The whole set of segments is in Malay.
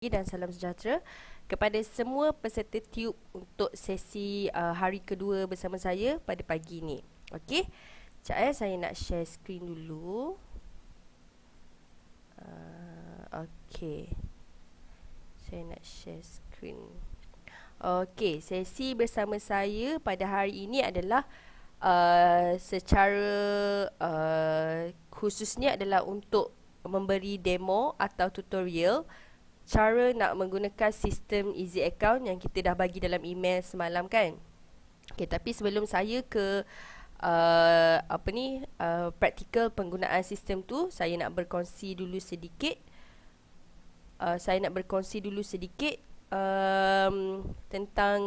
Dan salam sejahtera kepada semua peserta Tube untuk sesi hari kedua bersama saya pada pagi ni. Okey, sekejap saya nak share screen dulu. Okey, saya nak share screen. Okey, sesi bersama saya pada hari ini adalah secara khususnya adalah untuk memberi demo atau tutorial cara nak menggunakan sistem Easy Account yang kita dah bagi dalam email semalam kan. Okay, tapi sebelum saya ke praktikal penggunaan sistem tu, saya nak berkongsi dulu sedikit. Tentang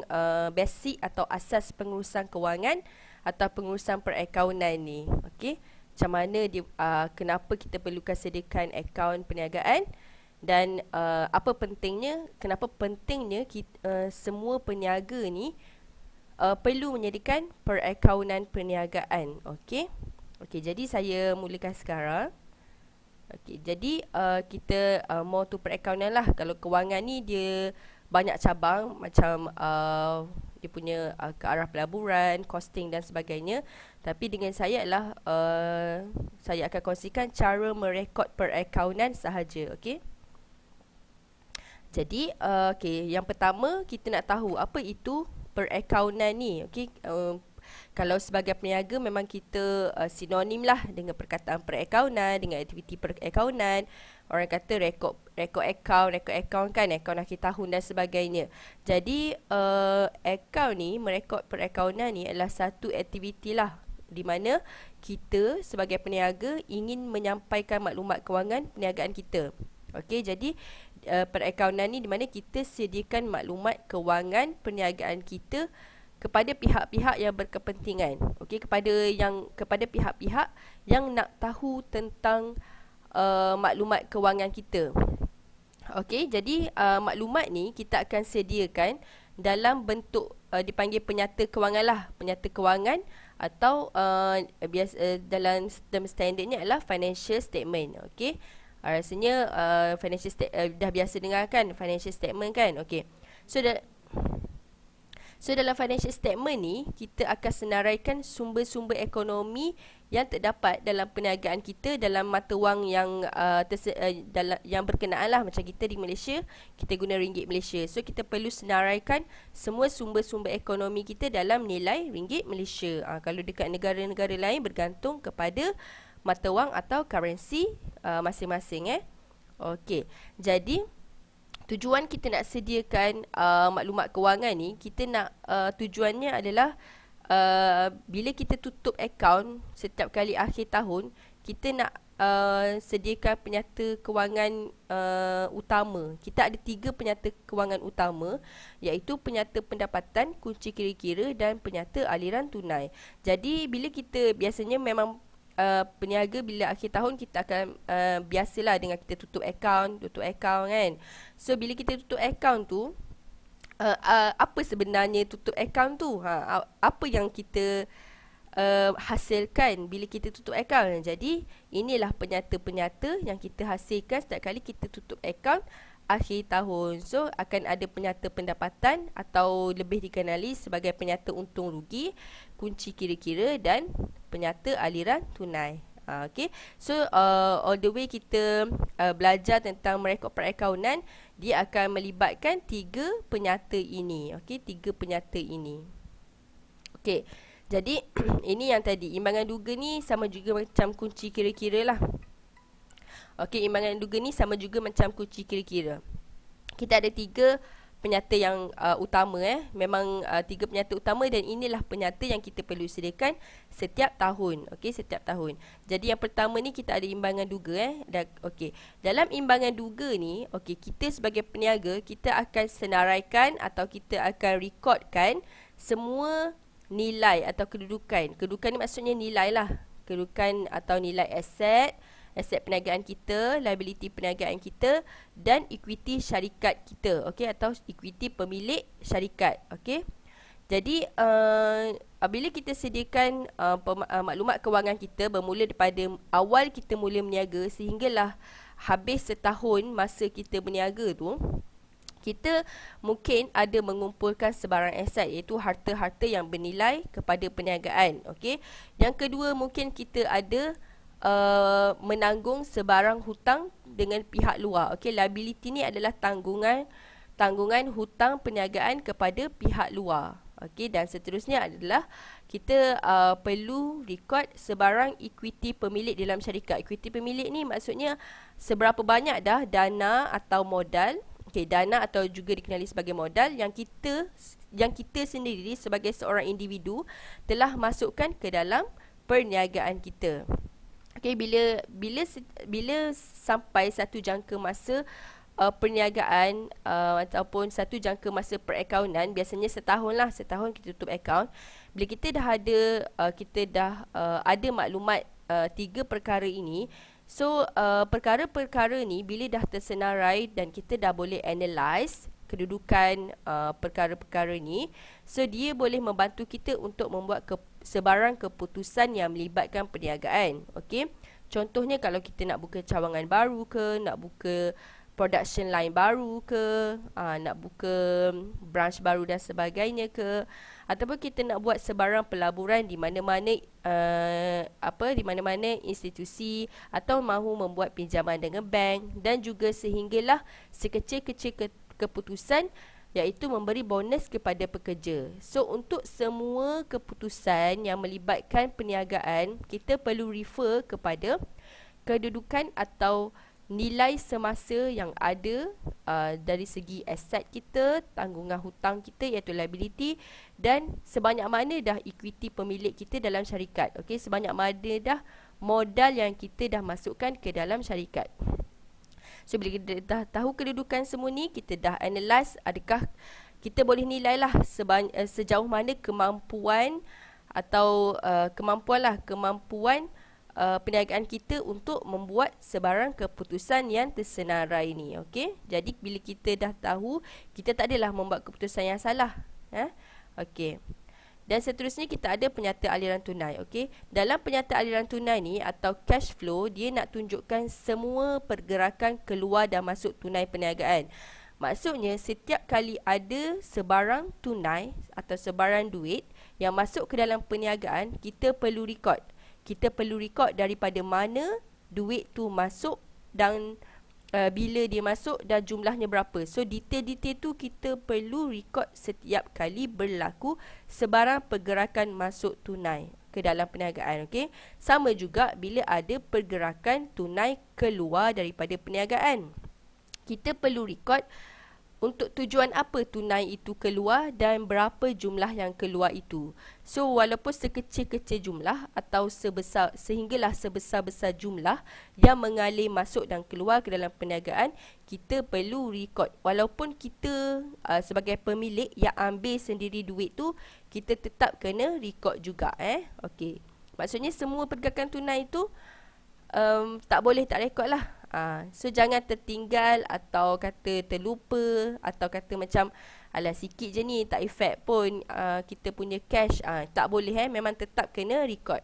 basic atau asas pengurusan kewangan atau pengurusan perakaunan ni. Okey, macam mana dia, kenapa kita perlukan sediakan akaun perniagaan. Dan kenapa pentingnya semua peniaga ni perlu menyediakan perakaunan perniagaan. Okey, jadi saya mulakan sekarang. Okey, jadi kita more to perakaunan lah. Kalau kewangan ni dia banyak cabang, macam dia punya ke arah pelaburan, costing dan sebagainya. Tapi dengan saya adalah saya akan kongsikan cara merekod perakaunan sahaja. Okey, jadi yang pertama kita nak tahu apa itu perakaunan ni. Okey, kalau sebagai peniaga memang kita sinonim lah dengan perkataan perakaunan, dengan aktiviti perakaunan. Orang kata rekod akaun kan, akaun akhir tahun dan sebagainya. Jadi akaun ni, merekod perakaunan ni adalah satu aktiviti lah di mana kita sebagai peniaga ingin menyampaikan maklumat kewangan perniagaan kita. Okey, jadi perakaunan ni di mana kita sediakan maklumat kewangan perniagaan kita kepada pihak-pihak yang berkepentingan. Okey, kepada pihak-pihak yang nak tahu tentang maklumat kewangan kita. Okey, jadi maklumat ni kita akan sediakan dalam bentuk dipanggil penyata kewangan lah, penyata kewangan atau dalam term standardnya adalah financial statement. Okey, rasanya dah biasa dengar kan financial statement kan. Okey, so dalam financial statement ni kita akan senaraikan sumber-sumber ekonomi yang terdapat dalam perniagaan kita dalam mata wang yang yang berkenaan lah. Macam kita di Malaysia, kita guna ringgit Malaysia. So kita perlu senaraikan semua sumber-sumber ekonomi kita dalam nilai ringgit Malaysia. Kalau dekat negara-negara lain bergantung kepada mata wang atau currency masing-masing. Okey, jadi tujuan kita nak sediakan maklumat kewangan ni, kita nak tujuannya adalah bila kita tutup akaun setiap kali akhir tahun, kita nak sediakan penyata kewangan utama. Kita ada 3 penyata kewangan utama, iaitu penyata pendapatan, kunci kira-kira dan penyata aliran tunai. Jadi bila kita biasanya memang peniaga bila akhir tahun kita akan biasalah dengan kita tutup akaun kan. So bila kita tutup akaun tu, apa sebenarnya tutup akaun tu? Apa yang kita hasilkan bila kita tutup akaun? Jadi inilah penyata-penyata yang kita hasilkan setiap kali kita tutup akaun akhir tahun. So akan ada penyata pendapatan atau lebih dikenali sebagai penyata untung rugi, kunci kira-kira dan penyata aliran tunai. Okay, so all the way kita belajar tentang merekod perakaunan, dia akan melibatkan 3 penyata ini. Okay, 3 penyata ini. Okay, jadi ini yang tadi imbangan duga ni sama juga macam kunci kira-kira lah. Okey, imbangan duga ni sama juga macam kunci kira-kira. Kita ada 3 penyata yang utama. Memang 3 penyata utama, dan inilah penyata yang kita perlu sediakan setiap tahun. Okey, setiap tahun. Jadi yang pertama ni kita ada imbangan duga. Okey, dalam imbangan duga ni, okey, kita sebagai peniaga kita akan senaraikan atau kita akan rekodkan semua nilai atau kedudukan. Kedudukan ni maksudnya nilai lah. Kedudukan atau nilai aset perniagaan kita, liability perniagaan kita dan equity syarikat kita, okey, atau equity pemilik syarikat. Okey, jadi bila kita sediakan maklumat kewangan kita bermula daripada awal kita mula berniaga sehinggalah habis setahun masa kita berniaga tu, kita mungkin ada mengumpulkan sebarang aset, iaitu harta-harta yang bernilai kepada perniagaan. Okey. Yang kedua, mungkin kita ada menanggung sebarang hutang dengan pihak luar. Okey, liability ni adalah tanggungan hutang perniagaan kepada pihak luar. Okey, dan seterusnya adalah kita perlu rekod sebarang equity pemilik dalam syarikat. Equity pemilik ni maksudnya seberapa banyak dah dana atau modal, dana atau juga dikenali sebagai modal yang kita sendiri sebagai seorang individu telah masukkan ke dalam perniagaan kita. Okey, bila sampai satu jangka masa perniagaan ataupun satu jangka masa perakaunan, biasanya setahun kita tutup akaun. Bila kita dah ada maklumat tiga perkara ini, so perkara-perkara ni bila dah tersenarai dan kita dah boleh analyse kedudukan perkara-perkara ni, so dia boleh membantu kita untuk membuat sebarang keputusan yang melibatkan perniagaan. Okey, contohnya kalau kita nak buka cawangan baru ke, nak buka production line baru ke, nak buka branch baru dan sebagainya ke, ataupun kita nak buat sebarang pelaburan di mana-mana di mana-mana institusi, atau mahu membuat pinjaman dengan bank, dan juga sehinggalah sekecil-kecil keputusan, iaitu memberi bonus kepada pekerja. So untuk semua keputusan yang melibatkan perniagaan, kita perlu refer kepada kedudukan atau nilai semasa yang ada dari segi aset kita, tanggungan hutang kita iaitu liability, dan sebanyak mana dah equity pemilik kita dalam syarikat. Okey, sebanyak mana dah modal yang kita dah masukkan ke dalam syarikat. So bila kita dah tahu kedudukan semua ni, kita dah analyse, adakah kita boleh nilai lah sejauh mana kemampuan atau kemampuan perniagaan kita untuk membuat sebarang keputusan yang tersenarai ni. Okey, jadi bila kita dah tahu, kita tak adalah membuat keputusan yang salah. Okey. Dan seterusnya kita ada penyata aliran tunai. Okey, dalam penyata aliran tunai ni atau cash flow, dia nak tunjukkan semua pergerakan keluar dan masuk tunai perniagaan. Maksudnya setiap kali ada sebarang tunai atau sebarang duit yang masuk ke dalam perniagaan, kita perlu rekod. Kita perlu rekod daripada mana duit tu masuk dan bila dia masuk dan jumlahnya berapa. So detail-detail tu kita perlu rekod setiap kali berlaku sebarang pergerakan masuk tunai ke dalam perniagaan. Okey, sama juga bila ada pergerakan tunai keluar daripada perniagaan, kita perlu rekod untuk tujuan apa tunai itu keluar dan berapa jumlah yang keluar itu. So walaupun sekecil-kecil jumlah atau sehinggalah sebesar-besar jumlah yang mengalir masuk dan keluar ke dalam perniagaan, kita perlu rekod. Walaupun kita sebagai pemilik yang ambil sendiri duit tu, kita tetap kena rekod juga. Okey, maksudnya semua pergerakan tunai itu tak boleh tak rekod lah. So jangan tertinggal atau kata terlupa, atau kata macam alah sikit je ni tak efek pun kita punya cash. Tak boleh, memang tetap kena record.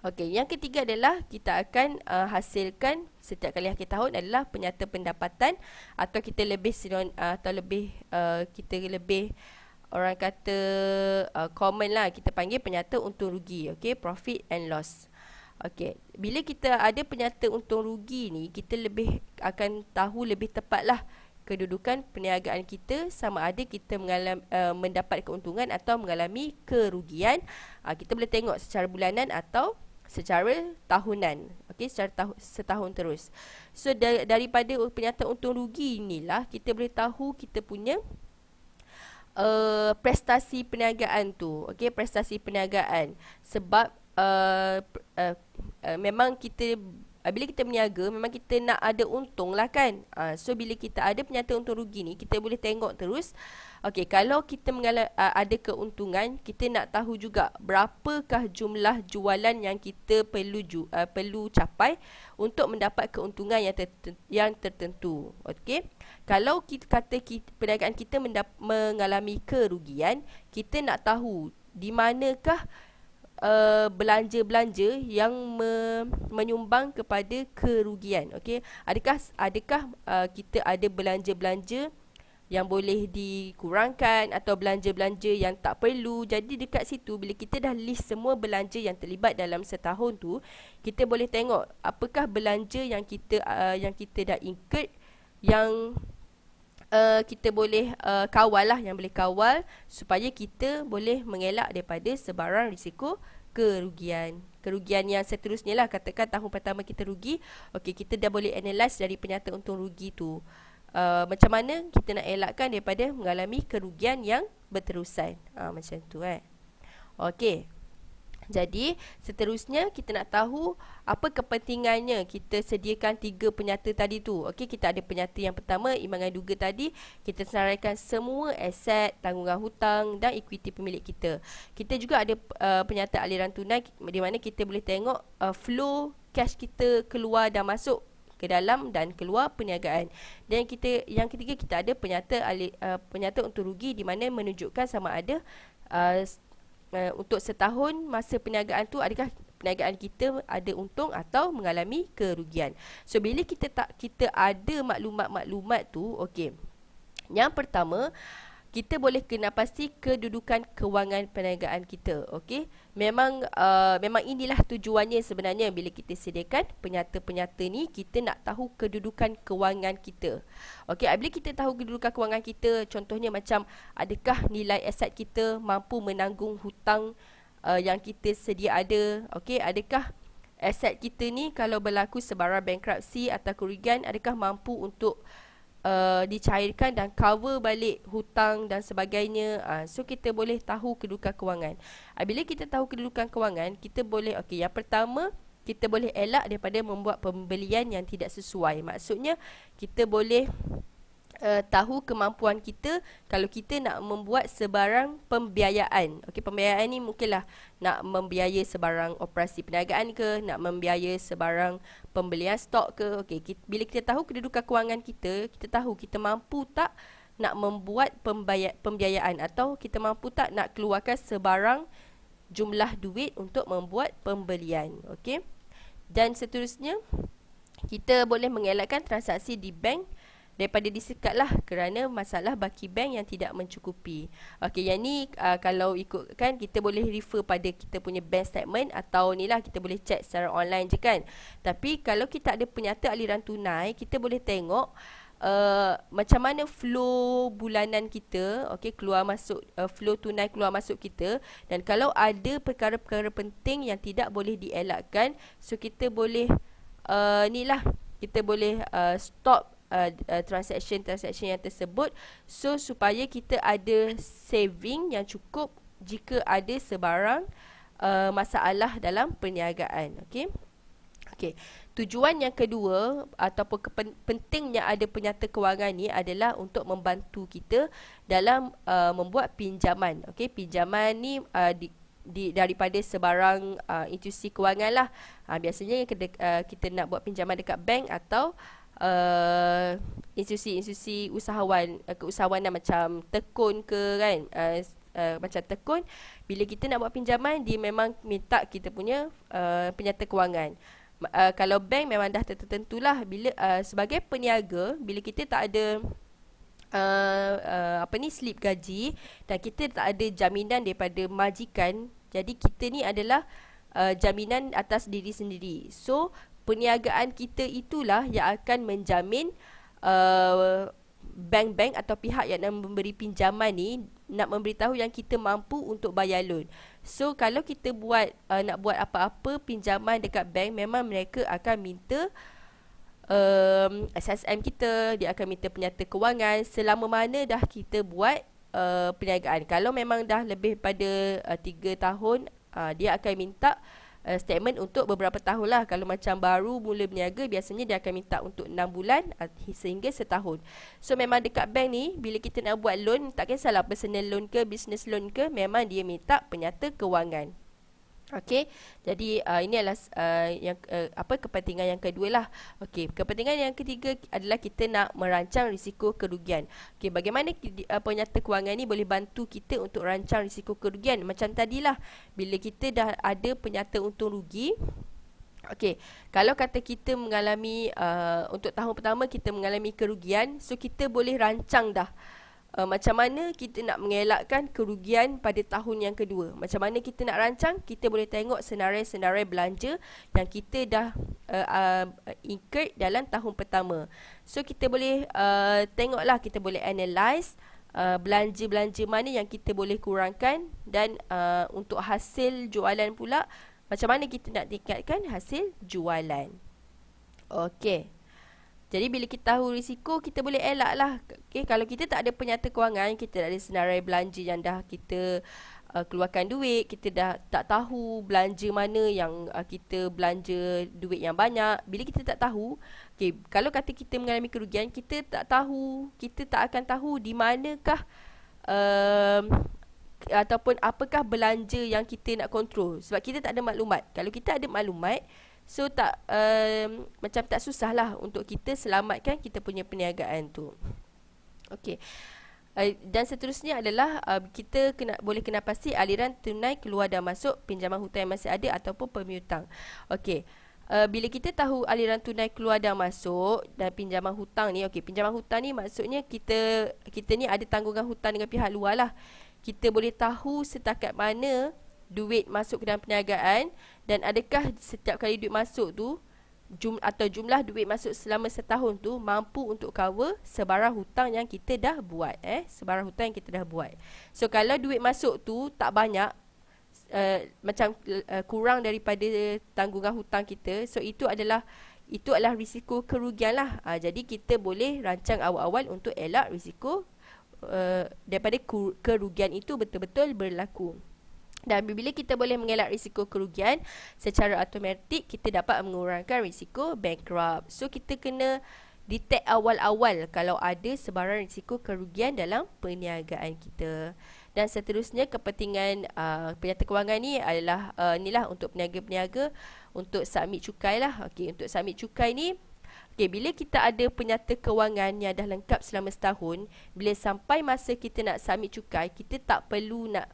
Okey, yang ketiga adalah kita akan hasilkan setiap kali akhir tahun adalah penyata pendapatan, atau kita lebih orang kata common lah, kita panggil penyata untung rugi. Okey, profit and loss. Okey, bila kita ada penyata untung rugi ni, kita akan tahu lebih tepatlah kedudukan perniagaan kita, sama ada kita mendapat keuntungan atau mengalami kerugian. Kita boleh tengok secara bulanan atau secara tahunan. Okey, secara setahun terus. So daripada penyata untung rugi inilah kita boleh tahu kita punya prestasi perniagaan tu. Okey, prestasi perniagaan. Sebab memang kita bila kita berniaga, memang kita nak ada untung lah kan. So bila kita ada penyata untung rugi ni, kita boleh tengok terus. Okey, kalau kita ada keuntungan, kita nak tahu juga berapakah jumlah jualan yang kita perlu capai untuk mendapat keuntungan yang tertentu. Okey, kalau kita kata perniagaan kita mengalami kerugian, kita nak tahu di manakah belanja-belanja yang menyumbang kepada kerugian. Okey, adakah kita ada belanja-belanja yang boleh dikurangkan atau belanja-belanja yang tak perlu. Jadi dekat situ bila kita dah list semua belanja yang terlibat dalam setahun tu, kita boleh tengok apakah belanja yang kita dah incurred, yang kita boleh kawal lah, yang boleh kawal supaya kita boleh mengelak daripada sebarang risiko kerugian yang seterusnya lah. Katakan tahun pertama kita rugi, okey, kita dah boleh analyse dari penyata untung rugi tu, macam mana kita nak elakkan daripada mengalami kerugian yang berterusan. Macam tu okey. Jadi seterusnya kita nak tahu apa kepentingannya kita sediakan 3 penyata tadi tu. Okey, kita ada penyata yang pertama, imbangan duga tadi. Kita senaraikan semua aset, tanggungan hutang dan ekuiti pemilik kita. Kita juga ada penyata aliran tunai di mana kita boleh tengok flow cash kita keluar dan masuk ke dalam dan keluar perniagaan. Dan yang ketiga kita ada penyata untung rugi di mana menunjukkan sama ada untuk setahun masa perniagaan tu adakah perniagaan kita ada untung atau mengalami kerugian. So bila kita ada maklumat-maklumat tu, okey. Yang pertama, kita boleh kena pasti kedudukan kewangan perniagaan kita. Okey, memang inilah tujuannya sebenarnya. Bila kita sediakan penyata-penyata ni, kita nak tahu kedudukan kewangan kita. Okey, bila kita tahu kedudukan kewangan kita, contohnya macam adakah nilai aset kita mampu menanggung hutang yang kita sedia ada. Okey, adakah aset kita ni kalau berlaku sebarang bankruptcy atau kerugian, adakah mampu untuk dicairkan dan cover balik hutang dan sebagainya. So kita boleh tahu kedudukan kewangan. Bila kita tahu kedudukan kewangan, kita boleh, okey, yang pertama kita boleh elak daripada membuat pembelian yang tidak sesuai. Maksudnya kita boleh tahu kemampuan kita kalau kita nak membuat sebarang pembiayaan. Okey, pembiayaan ni mungkinlah nak membiayai sebarang operasi perniagaan ke, nak membiayai sebarang pembelian stok ke. Okey, bila kita tahu kedudukan kewangan kita, kita tahu kita mampu tak nak membuat pembiayaan atau kita mampu tak nak keluarkan sebarang jumlah duit untuk membuat pembelian. Okey. Dan seterusnya kita boleh mengelakkan transaksi di bank daripada disekat lah kerana masalah baki bank yang tidak mencukupi. Okey, yang ni kalau ikutkan kita boleh refer pada kita punya bank statement atau ni lah kita boleh check secara online je kan. Tapi kalau kita ada penyata aliran tunai, kita boleh tengok macam mana flow bulanan kita, okey, keluar masuk, flow tunai keluar masuk kita. Dan kalau ada perkara-perkara penting yang tidak boleh dielakkan, so kita boleh ni lah, kita boleh stop transaction yang tersebut, so supaya kita ada saving yang cukup jika ada sebarang masalah dalam perniagaan. Okey. Okey. Tujuan yang kedua ataupun pentingnya ada penyata kewangan ni adalah untuk membantu kita dalam membuat pinjaman. Okey, pinjaman ni daripada sebarang institusi kewangan lah. Biasanya kita nak buat pinjaman dekat bank atau institusi keusahawanan macam Tekun ke kan, macam Tekun, bila kita nak buat pinjaman dia memang minta kita punya penyata kewangan. Kalau bank memang dah tertentulah. Bila sebagai peniaga, bila kita tak ada slip gaji dan kita tak ada jaminan daripada majikan, jadi kita ni adalah jaminan atas diri sendiri. So perniagaan kita itulah yang akan menjamin bank-bank atau pihak yang nak memberi pinjaman ni nak memberitahu yang kita mampu untuk bayar loan. So kalau kita nak buat apa-apa pinjaman dekat bank, memang mereka akan minta SSM kita, dia akan minta penyata kewangan selama mana dah kita buat perniagaan. Kalau memang dah lebih pada 3 tahun, dia akan minta statement untuk beberapa tahun lah. Kalau macam baru mula berniaga, biasanya dia akan minta untuk 6 bulan sehingga setahun. So memang dekat bank ni, bila kita nak buat loan, tak kisahlah personal loan ke business loan ke, memang dia minta penyata kewangan. Okey, jadi ini adalah kepentingan yang kedua lah. Okey, kepentingan yang ketiga adalah kita nak merancang risiko kerugian. Okey, bagaimana penyata kewangan ni boleh bantu kita untuk rancang risiko kerugian? Macam tadilah, bila kita dah ada penyata untung rugi. Okey, kalau kata kita mengalami untuk tahun pertama kita mengalami kerugian, so kita boleh rancang dah macam mana kita nak mengelakkan kerugian pada tahun yang kedua. Macam mana kita nak rancang? Kita boleh tengok senarai-senarai belanja yang kita dah incurred dalam tahun pertama. So kita boleh tengoklah, kita boleh analyse belanja-belanja mana yang kita boleh kurangkan, dan untuk hasil jualan pula, macam mana kita nak tingkatkan hasil jualan. Okey. Jadi bila kita tahu risiko, kita boleh elak lah. Okay, kalau kita tak ada penyata kewangan, kita tak ada senarai belanja yang dah kita keluarkan duit, kita dah tak tahu belanja mana yang kita belanja duit yang banyak. Bila kita tak tahu, okay, kalau kata kita mengalami kerugian, kita tak tahu, kita tak akan tahu di manakah ataupun apakah belanja yang kita nak kontrol, sebab kita tak ada maklumat. Kalau kita ada maklumat, so tak macam tak susah lah untuk kita selamatkan kita punya perniagaan tu. Okey. Dan seterusnya adalah kita boleh kena pasti aliran tunai keluar dan masuk pinjaman hutang yang masih ada ataupun pemiutang. Okey. Bila kita tahu aliran tunai keluar dan masuk dan pinjaman hutang ni, okey, pinjaman hutang ni maksudnya kita ni ada tanggungan hutang dengan pihak luar lah. Kita boleh tahu setakat mana duit masuk ke dalam perniagaan, dan adakah setiap kali duit masuk tu jumlah duit masuk selama setahun tu mampu untuk cover sebarang hutang yang kita dah buat, sebarang hutang yang kita dah buat. So kalau duit masuk tu tak banyak, kurang daripada tanggungan hutang kita, so itu adalah risiko kerugian lah. Jadi kita boleh rancang awal-awal untuk elak risiko daripada kerugian itu betul-betul berlaku. Dan bila kita boleh mengelak risiko kerugian, secara automatik kita dapat mengurangkan risiko bankrupt. So kita kena detect awal-awal kalau ada sebarang risiko kerugian dalam perniagaan kita. Dan seterusnya, kepentingan penyata kewangan ni adalah inilah untuk peniaga-peniaga untuk submit cukai lah. Okey, untuk submit cukai ni, okay, bila kita ada penyata kewangan yang dah lengkap selama setahun, bila sampai masa kita nak submit cukai, kita tak perlu nak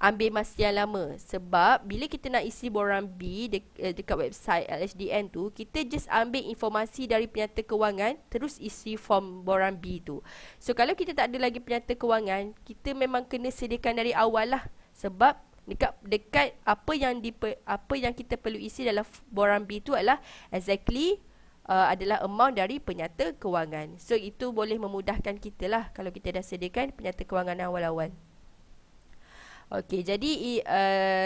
ambil masa yang lama. Sebab bila kita nak isi borang B dekat website LHDN tu, kita just ambil informasi dari penyata kewangan, terus isi form borang B tu. So kalau kita tak ada lagi penyata kewangan, kita memang kena sediakan dari awal lah. Sebab dekat apa yang kita perlu isi dalam borang B tu adalah exactly adalah amount dari penyata kewangan. So itu boleh memudahkan kita lah kalau kita dah sediakan penyata kewangan awal-awal. Okey, jadi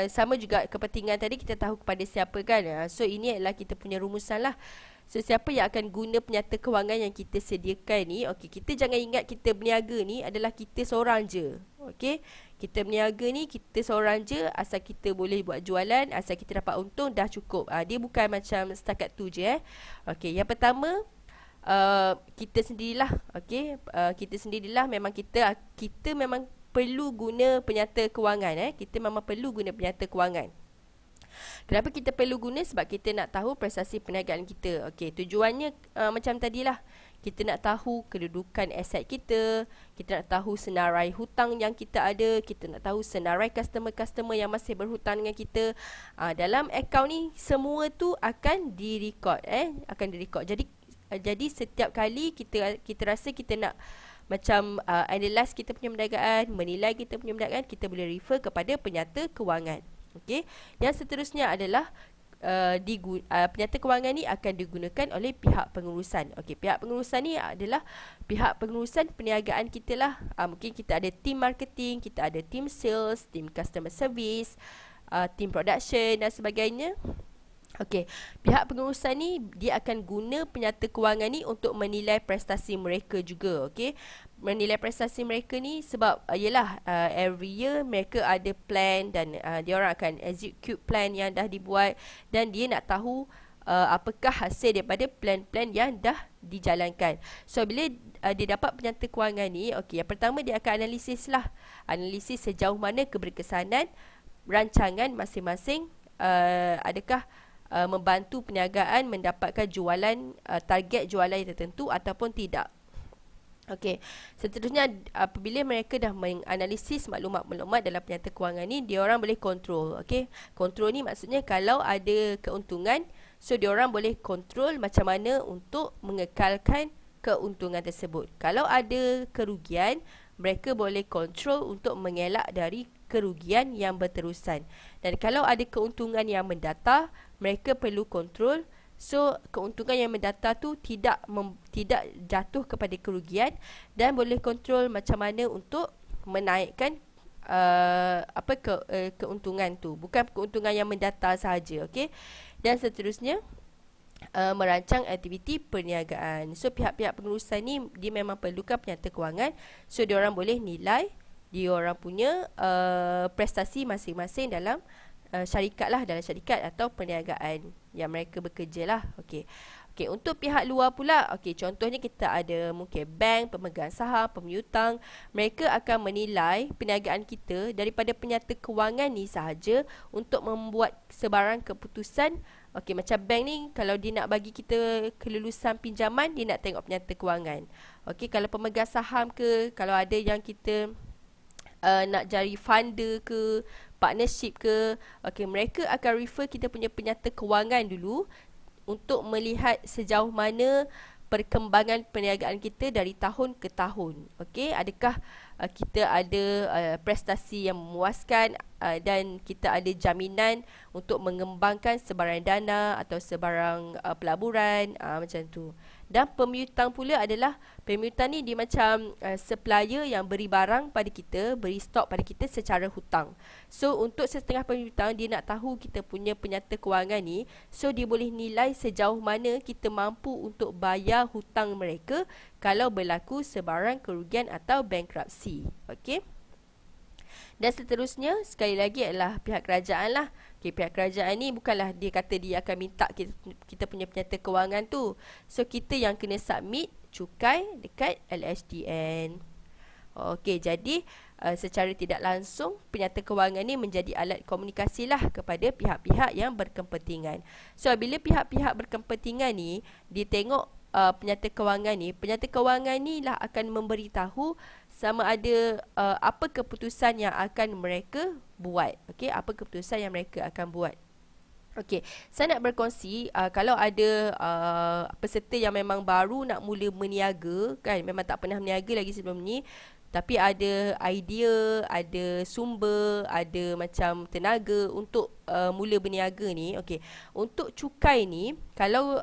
sama juga kepentingan tadi, kita tahu kepada siapa kan. So ini adalah kita punya rumusan lah. So siapa yang akan guna penyata kewangan yang kita sediakan ni? Okey, kita jangan ingat kita berniaga ni adalah kita seorang je. Okey, kita berniaga ni kita seorang je, asal kita boleh buat jualan, asal kita dapat untung dah cukup. Dia bukan macam setakat tu je. Okey, yang pertama, kita sendirilah. Okey, kita sendirilah memang kita memang perlu guna penyata kewangan. Kita memang perlu guna penyata kewangan. Kenapa kita perlu guna? Sebab kita nak tahu prestasi perniagaan kita. Okey, tujuannya macam tadilah. Kita nak tahu kedudukan aset kita, kita nak tahu senarai hutang yang kita ada, kita nak tahu senarai customer-customer yang masih berhutang dengan kita. Dalam akaun ni semua tu akan direkod, akan direkod. Jadi setiap kali kita rasa kita nak macam analyse kita punya perniagaan, menilai kita punya perniagaan, kita boleh refer kepada penyata kewangan. Okey. Yang seterusnya adalah penyata kewangan ni akan digunakan oleh pihak pengurusan. Okey, pihak pengurusan ni adalah pihak pengurusan perniagaan kita lah. Mungkin kita ada team marketing, kita ada team sales, team customer service, team production dan sebagainya. Okey, pihak pengurusan ni dia akan guna penyata kewangan ni untuk menilai prestasi mereka juga. Okey, menilai prestasi mereka ni sebab yelah every year mereka ada plan, dan dia orang akan execute plan yang dah dibuat, dan dia nak tahu apakah hasil daripada plan-plan yang dah dijalankan. So bila dia dapat penyata kewangan ni, okey, yang pertama dia akan analisis lah, analisis sejauh mana keberkesanan rancangan masing-masing adakah membantu perniagaan mendapatkan jualan, target jualan yang tertentu ataupun tidak. Okey, seterusnya apabila mereka dah menganalisis maklumat-maklumat dalam penyata kewangan ni, dia orang boleh kontrol. Okey, kontrol ni maksudnya kalau ada keuntungan, so dia orang boleh kontrol macam mana untuk mengekalkan keuntungan tersebut. Kalau ada kerugian, mereka boleh kontrol untuk mengelak dari kerugian yang berterusan. Dan kalau ada keuntungan yang mendatar, mereka perlu kontrol. So, keuntungan yang mendatar tu tidak jatuh kepada kerugian, dan boleh kontrol macam mana untuk menaikkan keuntungan tu. Bukan keuntungan yang mendatar sahaja, okey. Dan seterusnya, merancang aktiviti perniagaan. So, pihak-pihak pengurusan ni dia memang perlukan penyata kewangan. So, dia orang boleh nilai dia orang punya prestasi masing-masing dalam syarikat lah, dalam syarikat atau perniagaan yang mereka bekerja lah. Okey, untuk pihak luar pula, contohnya kita ada mungkin bank, pemegang saham, pemiutang. Mereka akan menilai perniagaan kita daripada penyata kewangan ni sahaja untuk membuat sebarang keputusan. Macam bank ni, kalau dia nak bagi kita kelulusan pinjaman, dia nak tengok penyata kewangan. Kalau pemegang saham ke, kalau ada yang kita nak cari funder ke, partnership ke, mereka akan refer kita punya penyata kewangan dulu untuk melihat sejauh mana perkembangan perniagaan kita dari tahun ke tahun. Adakah kita ada prestasi yang memuaskan dan kita ada jaminan untuk mengembangkan sebarang dana atau sebarang pelaburan, macam tu. Dan pemiutang pula adalah, pemiutang ni dia macam supplier yang beri barang pada kita, beri stok pada kita secara hutang. So, untuk setengah pemiutang, dia nak tahu kita punya penyata kewangan ni, so dia boleh nilai sejauh mana kita mampu untuk bayar hutang mereka kalau berlaku sebarang kerugian atau bankruptcy. Dan seterusnya, sekali lagi adalah pihak kerajaan lah. Pihak kerajaan ni bukanlah dia kata dia akan minta kita punya penyata kewangan tu. So, kita yang kena submit cukai dekat LHDN. Jadi secara tidak langsung penyata kewangan ni menjadi alat komunikasi lah kepada pihak-pihak yang berkepentingan. So, bila pihak-pihak berkepentingan ni dia tengok penyata kewangan ni lah akan memberitahu sama ada apa keputusan yang akan mereka buat. Apa keputusan yang mereka akan buat. Saya nak berkongsi kalau ada peserta yang memang baru nak mula meniaga, kan, memang tak pernah meniaga lagi sebelum ni, tapi ada idea, ada sumber, ada macam tenaga untuk mula berniaga ni. Untuk cukai ni, kalau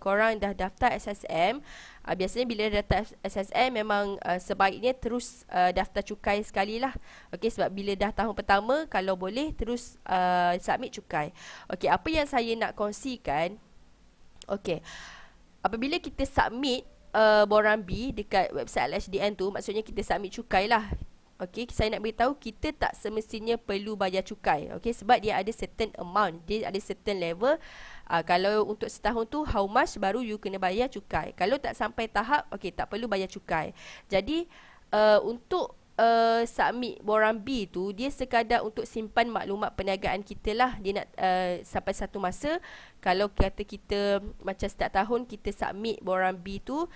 korang dah daftar SSM, biasanya bila daftar SSM memang sebaiknya terus daftar cukai sekali lah. Sebab bila dah tahun pertama, kalau boleh terus submit cukai. Apa yang saya nak kongsikan, apabila kita submit borang B dekat website LHDN tu, maksudnya kita submit cukai lah. Saya nak beritahu, kita tak semestinya perlu bayar cukai. Sebab dia ada certain amount, dia ada certain level. Kalau untuk setahun tu, how much baru you kena bayar cukai. Kalau tak sampai tahap, tak perlu bayar cukai. Jadi untuk submit borang B tu, dia sekadar untuk simpan maklumat perniagaan kita lah. Dia nak sampai satu masa, kalau kata kita macam setiap tahun kita submit borang B tu,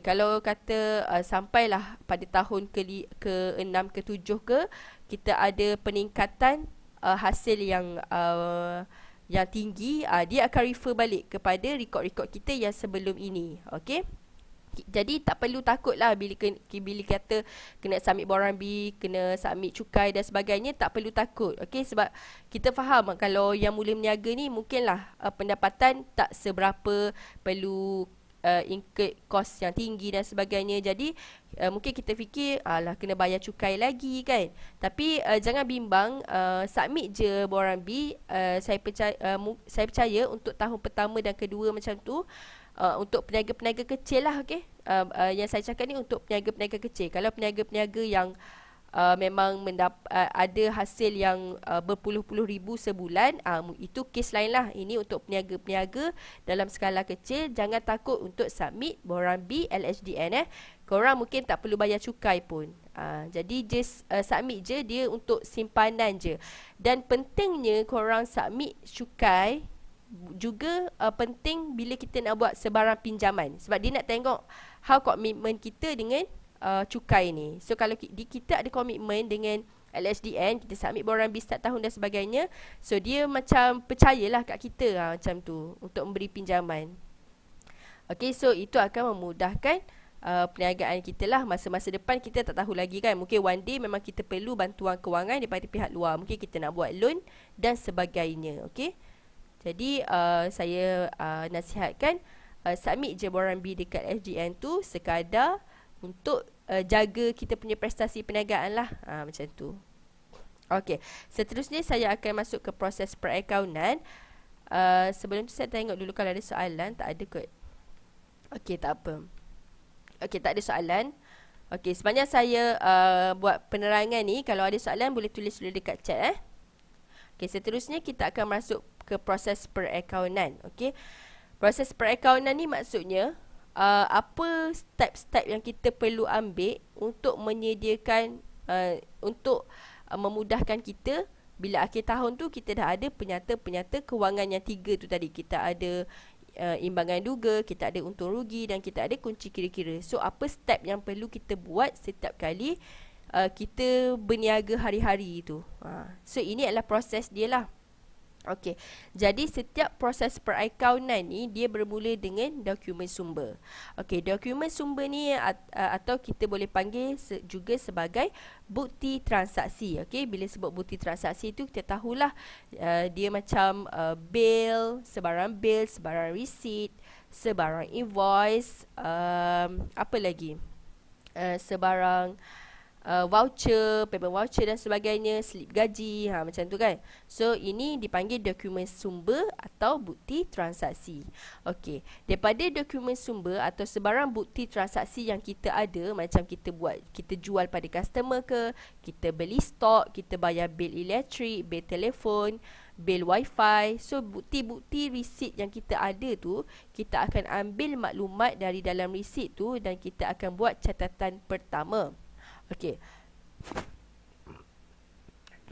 kalau kata sampailah pada tahun ke-6, ke-7 ke, kita ada peningkatan hasil yang tinggi, dia akan refer balik kepada rekod-rekod kita yang sebelum ini. Jadi tak perlu takut lah bila kata kena submit borang B, kena submit cukai dan sebagainya. Tak perlu takut. Sebab kita faham kalau yang mula meniaga ni mungkinlah pendapatan tak seberapa, perlu incur kos yang tinggi dan sebagainya. Jadi mungkin kita fikir alah kena bayar cukai lagi, kan. Tapi jangan bimbang, submit je borang B. Saya percaya untuk tahun pertama dan kedua macam tu, untuk peniaga-peniaga kecil lah. Yang saya cakap ni untuk peniaga-peniaga kecil. Kalau peniaga-peniaga yang memang ada hasil yang berpuluh-puluh ribu sebulan, itu kes lain lah. Ini untuk peniaga-peniaga dalam skala kecil. Jangan takut untuk submit borang B LHDN. Korang mungkin tak perlu bayar cukai pun. Jadi submit je, dia untuk simpanan je. Dan pentingnya korang submit cukai juga penting bila kita nak buat sebarang pinjaman. Sebab dia nak tengok how komitmen kita dengan cukai ni. So kalau kita ada komitmen dengan LHDN, kita submit borang bil start tahun dan sebagainya, so dia macam percayalah kat kita macam tu untuk memberi pinjaman. Okay, so itu akan memudahkan perniagaan kita lah. Masa-masa depan kita tak tahu lagi kan, mungkin one day memang kita perlu bantuan kewangan daripada pihak luar, mungkin kita nak buat loan dan sebagainya. Okay, jadi saya nasihatkan submit je borang bil dekat LHDN tu sekadar untuk jaga kita punya prestasi perniagaan lah, macam tu. Okay, seterusnya saya akan masuk ke proses perakaunan. Sebelum tu saya tengok dulu kalau ada soalan. Tak ada kot. Okay, tak apa. Okay, tak ada soalan. Okay, sepanjang saya buat penerangan ni, kalau ada soalan boleh tulis dulu dekat chat. Okay, seterusnya kita akan masuk ke proses perakaunan. Okay, proses perakaunan ni maksudnya apa step-step yang kita perlu ambil untuk menyediakan untuk memudahkan kita bila akhir tahun tu kita dah ada penyata-penyata kewangan yang 3 tu tadi. Kita ada imbangan duga, kita ada untung rugi dan kita ada kunci kira-kira. So apa step yang perlu kita buat setiap kali kita berniaga hari-hari tu. So ini adalah proses dia lah. Okey, jadi setiap proses perakaunan ni dia bermula dengan dokumen sumber. Okey, dokumen sumber ni atau kita boleh panggil juga sebagai bukti transaksi. Okey, bila sebut bukti transaksi tu kita tahulah dia macam bil, sebarang receipt, sebarang invoice, apa lagi? Sebarang voucher, payment voucher dan sebagainya, slip gaji, macam tu kan. So ini dipanggil dokumen sumber atau bukti transaksi. Okey, daripada dokumen sumber atau sebarang bukti transaksi yang kita ada, macam kita jual pada customer ke, kita beli stok, kita bayar bil elektrik, bil telefon, bil wifi. So bukti-bukti resit yang kita ada tu, kita akan ambil maklumat dari dalam resit tu dan kita akan buat catatan pertama. Okey,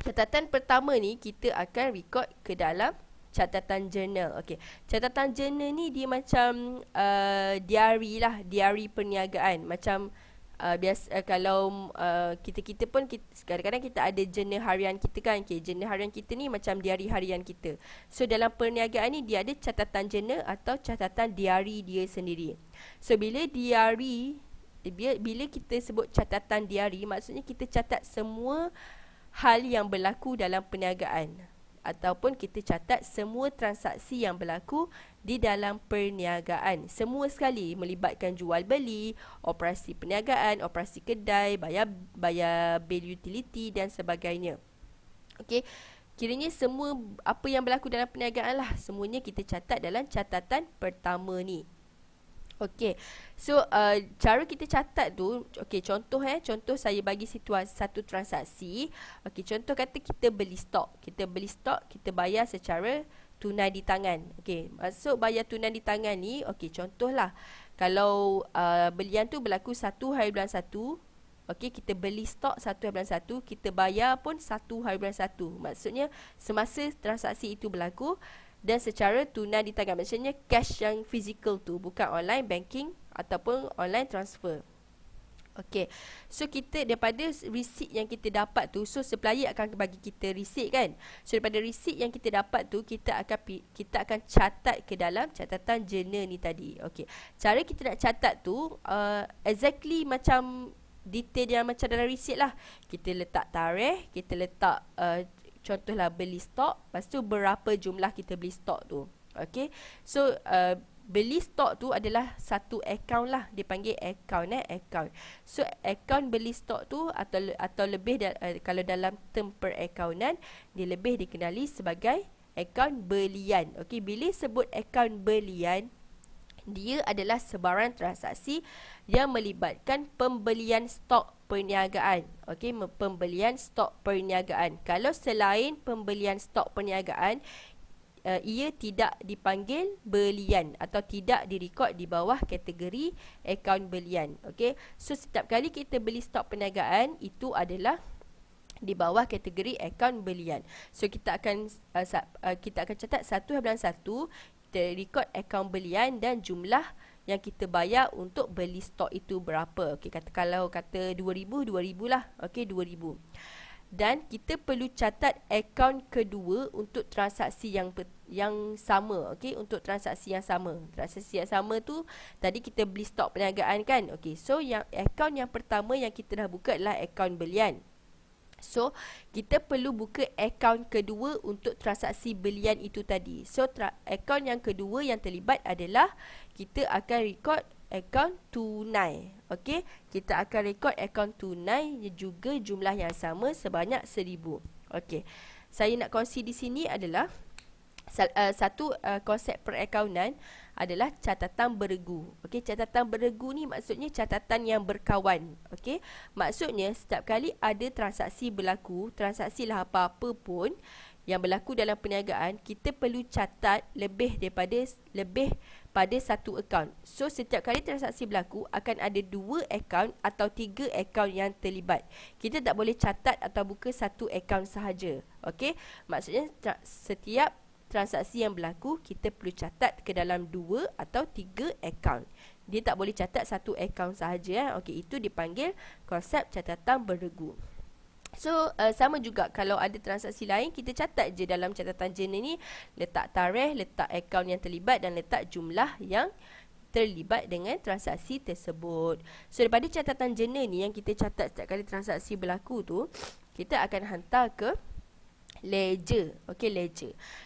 catatan pertama ni kita akan record ke dalam catatan journal. Okey, catatan journal ni dia macam diary lah, diary perniagaan. Macam biasa kalau kita pun kadang-kadang kita ada journal harian kita kan. Okay, journal harian kita ni macam diary harian kita. So dalam perniagaan ni dia ada catatan journal atau catatan diary dia sendiri. So bila kita sebut catatan diary, maksudnya kita catat semua hal yang berlaku dalam perniagaan ataupun kita catat semua transaksi yang berlaku di dalam perniagaan. Semua sekali melibatkan jual beli, operasi perniagaan, operasi kedai, bayar bil utility dan sebagainya. Okey, kiranya semua apa yang berlaku dalam perniagaan lah, semuanya kita catat dalam catatan pertama ni. Okey, so cara kita catat tu, okey, contoh saya bagi situasi satu transaksi. Okey, contoh kata kita beli stok, kita bayar secara tunai di tangan. Okey, maksud bayar tunai di tangan ni, okey, contohlah kalau belian tu berlaku 1 hari bulan 1. Okey, kita beli stok 1 hari bulan 1, kita bayar pun 1 hari bulan 1. Maksudnya semasa transaksi itu berlaku dan secara tunai di tangan, maksudnya cash yang physical tu, bukan online banking ataupun online transfer. Okey, so kita daripada receipt yang kita dapat tu, so supplier akan bagi kita receipt kan. So daripada receipt yang kita dapat tu, kita akan catat ke dalam catatan journal ni tadi. Okey, cara kita nak catat tu exactly macam detail yang macam dalam receipt lah. Kita letak tarikh, kita letak contohlah beli stok, lepas tu berapa jumlah kita beli stok tu. Okay, so beli stok tu adalah satu account lah, dia panggil account account. So account beli stok tu atau lebih kalau dalam term perakaunan, dia lebih dikenali sebagai account belian. Okay, bila sebut account belian, dia adalah sebarang transaksi yang melibatkan pembelian stok perniagaan. Okey, pembelian stok perniagaan. Kalau selain pembelian stok perniagaan, ia tidak dipanggil belian atau tidak direkod di bawah kategori akaun belian. Okey, so setiap kali kita beli stok perniagaan itu adalah di bawah kategori akaun belian. So kita akan catat 1/1 kita record akaun belian dan jumlah yang kita bayar untuk beli stok itu berapa. Okey, kalau kata 2000 lah. Okey, 2000. Dan kita perlu catat akaun kedua untuk transaksi yang sama. Okey, untuk transaksi yang sama. Transaksi yang sama tu tadi kita beli stok perniagaan kan. Okey, so yang akaun yang pertama yang kita dah buka adalah akaun belian. So kita perlu buka akaun kedua untuk transaksi belian itu tadi. So akaun yang kedua yang terlibat adalah kita akan record akaun tunai. Okey, kita akan record akaun tunai juga jumlah yang sama sebanyak 1000. Okey, saya nak kongsi di sini adalah satu konsep perakaunan adalah catatan beregu. Okey, catatan beregu ni maksudnya catatan yang berkawan. Okey, maksudnya setiap kali ada transaksi berlaku, transaksi lah apa-apa pun yang berlaku dalam perniagaan, kita perlu catat lebih pada satu akaun. So setiap kali transaksi berlaku akan ada 2 akaun atau 3 akaun yang terlibat. Kita tak boleh catat atau buka satu akaun sahaja. Okey, maksudnya setiap transaksi yang berlaku kita perlu catat ke dalam 2 atau 3 akaun. Dia tak boleh catat satu akaun sahaja. Okey, itu dipanggil konsep catatan beregu. So sama juga kalau ada transaksi lain, kita catat je dalam catatan jurnal ni, letak tarikh, letak akaun yang terlibat dan letak jumlah yang terlibat dengan transaksi tersebut. So daripada catatan jurnal ni yang kita catat setiap kali transaksi berlaku tu, kita akan hantar ke ledger. Okey,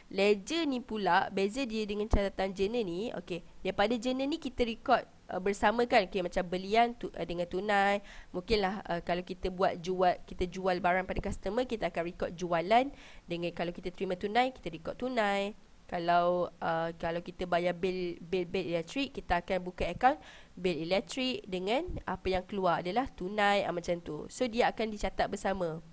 ledger ni pula beza dia dengan catatan jurnal ni. Okey, daripada jurnal ni kita record bersama kan. Okey, macam belian dengan tunai. Mungkinlah kalau kita jual barang pada customer, kita akan record jualan dengan, kalau kita terima tunai, kita record tunai. Kalau kita bayar bil elektrik, kita akan buka akaun bil elektrik dengan apa yang keluar adalah tunai, macam tu. So dia akan dicatat bersama.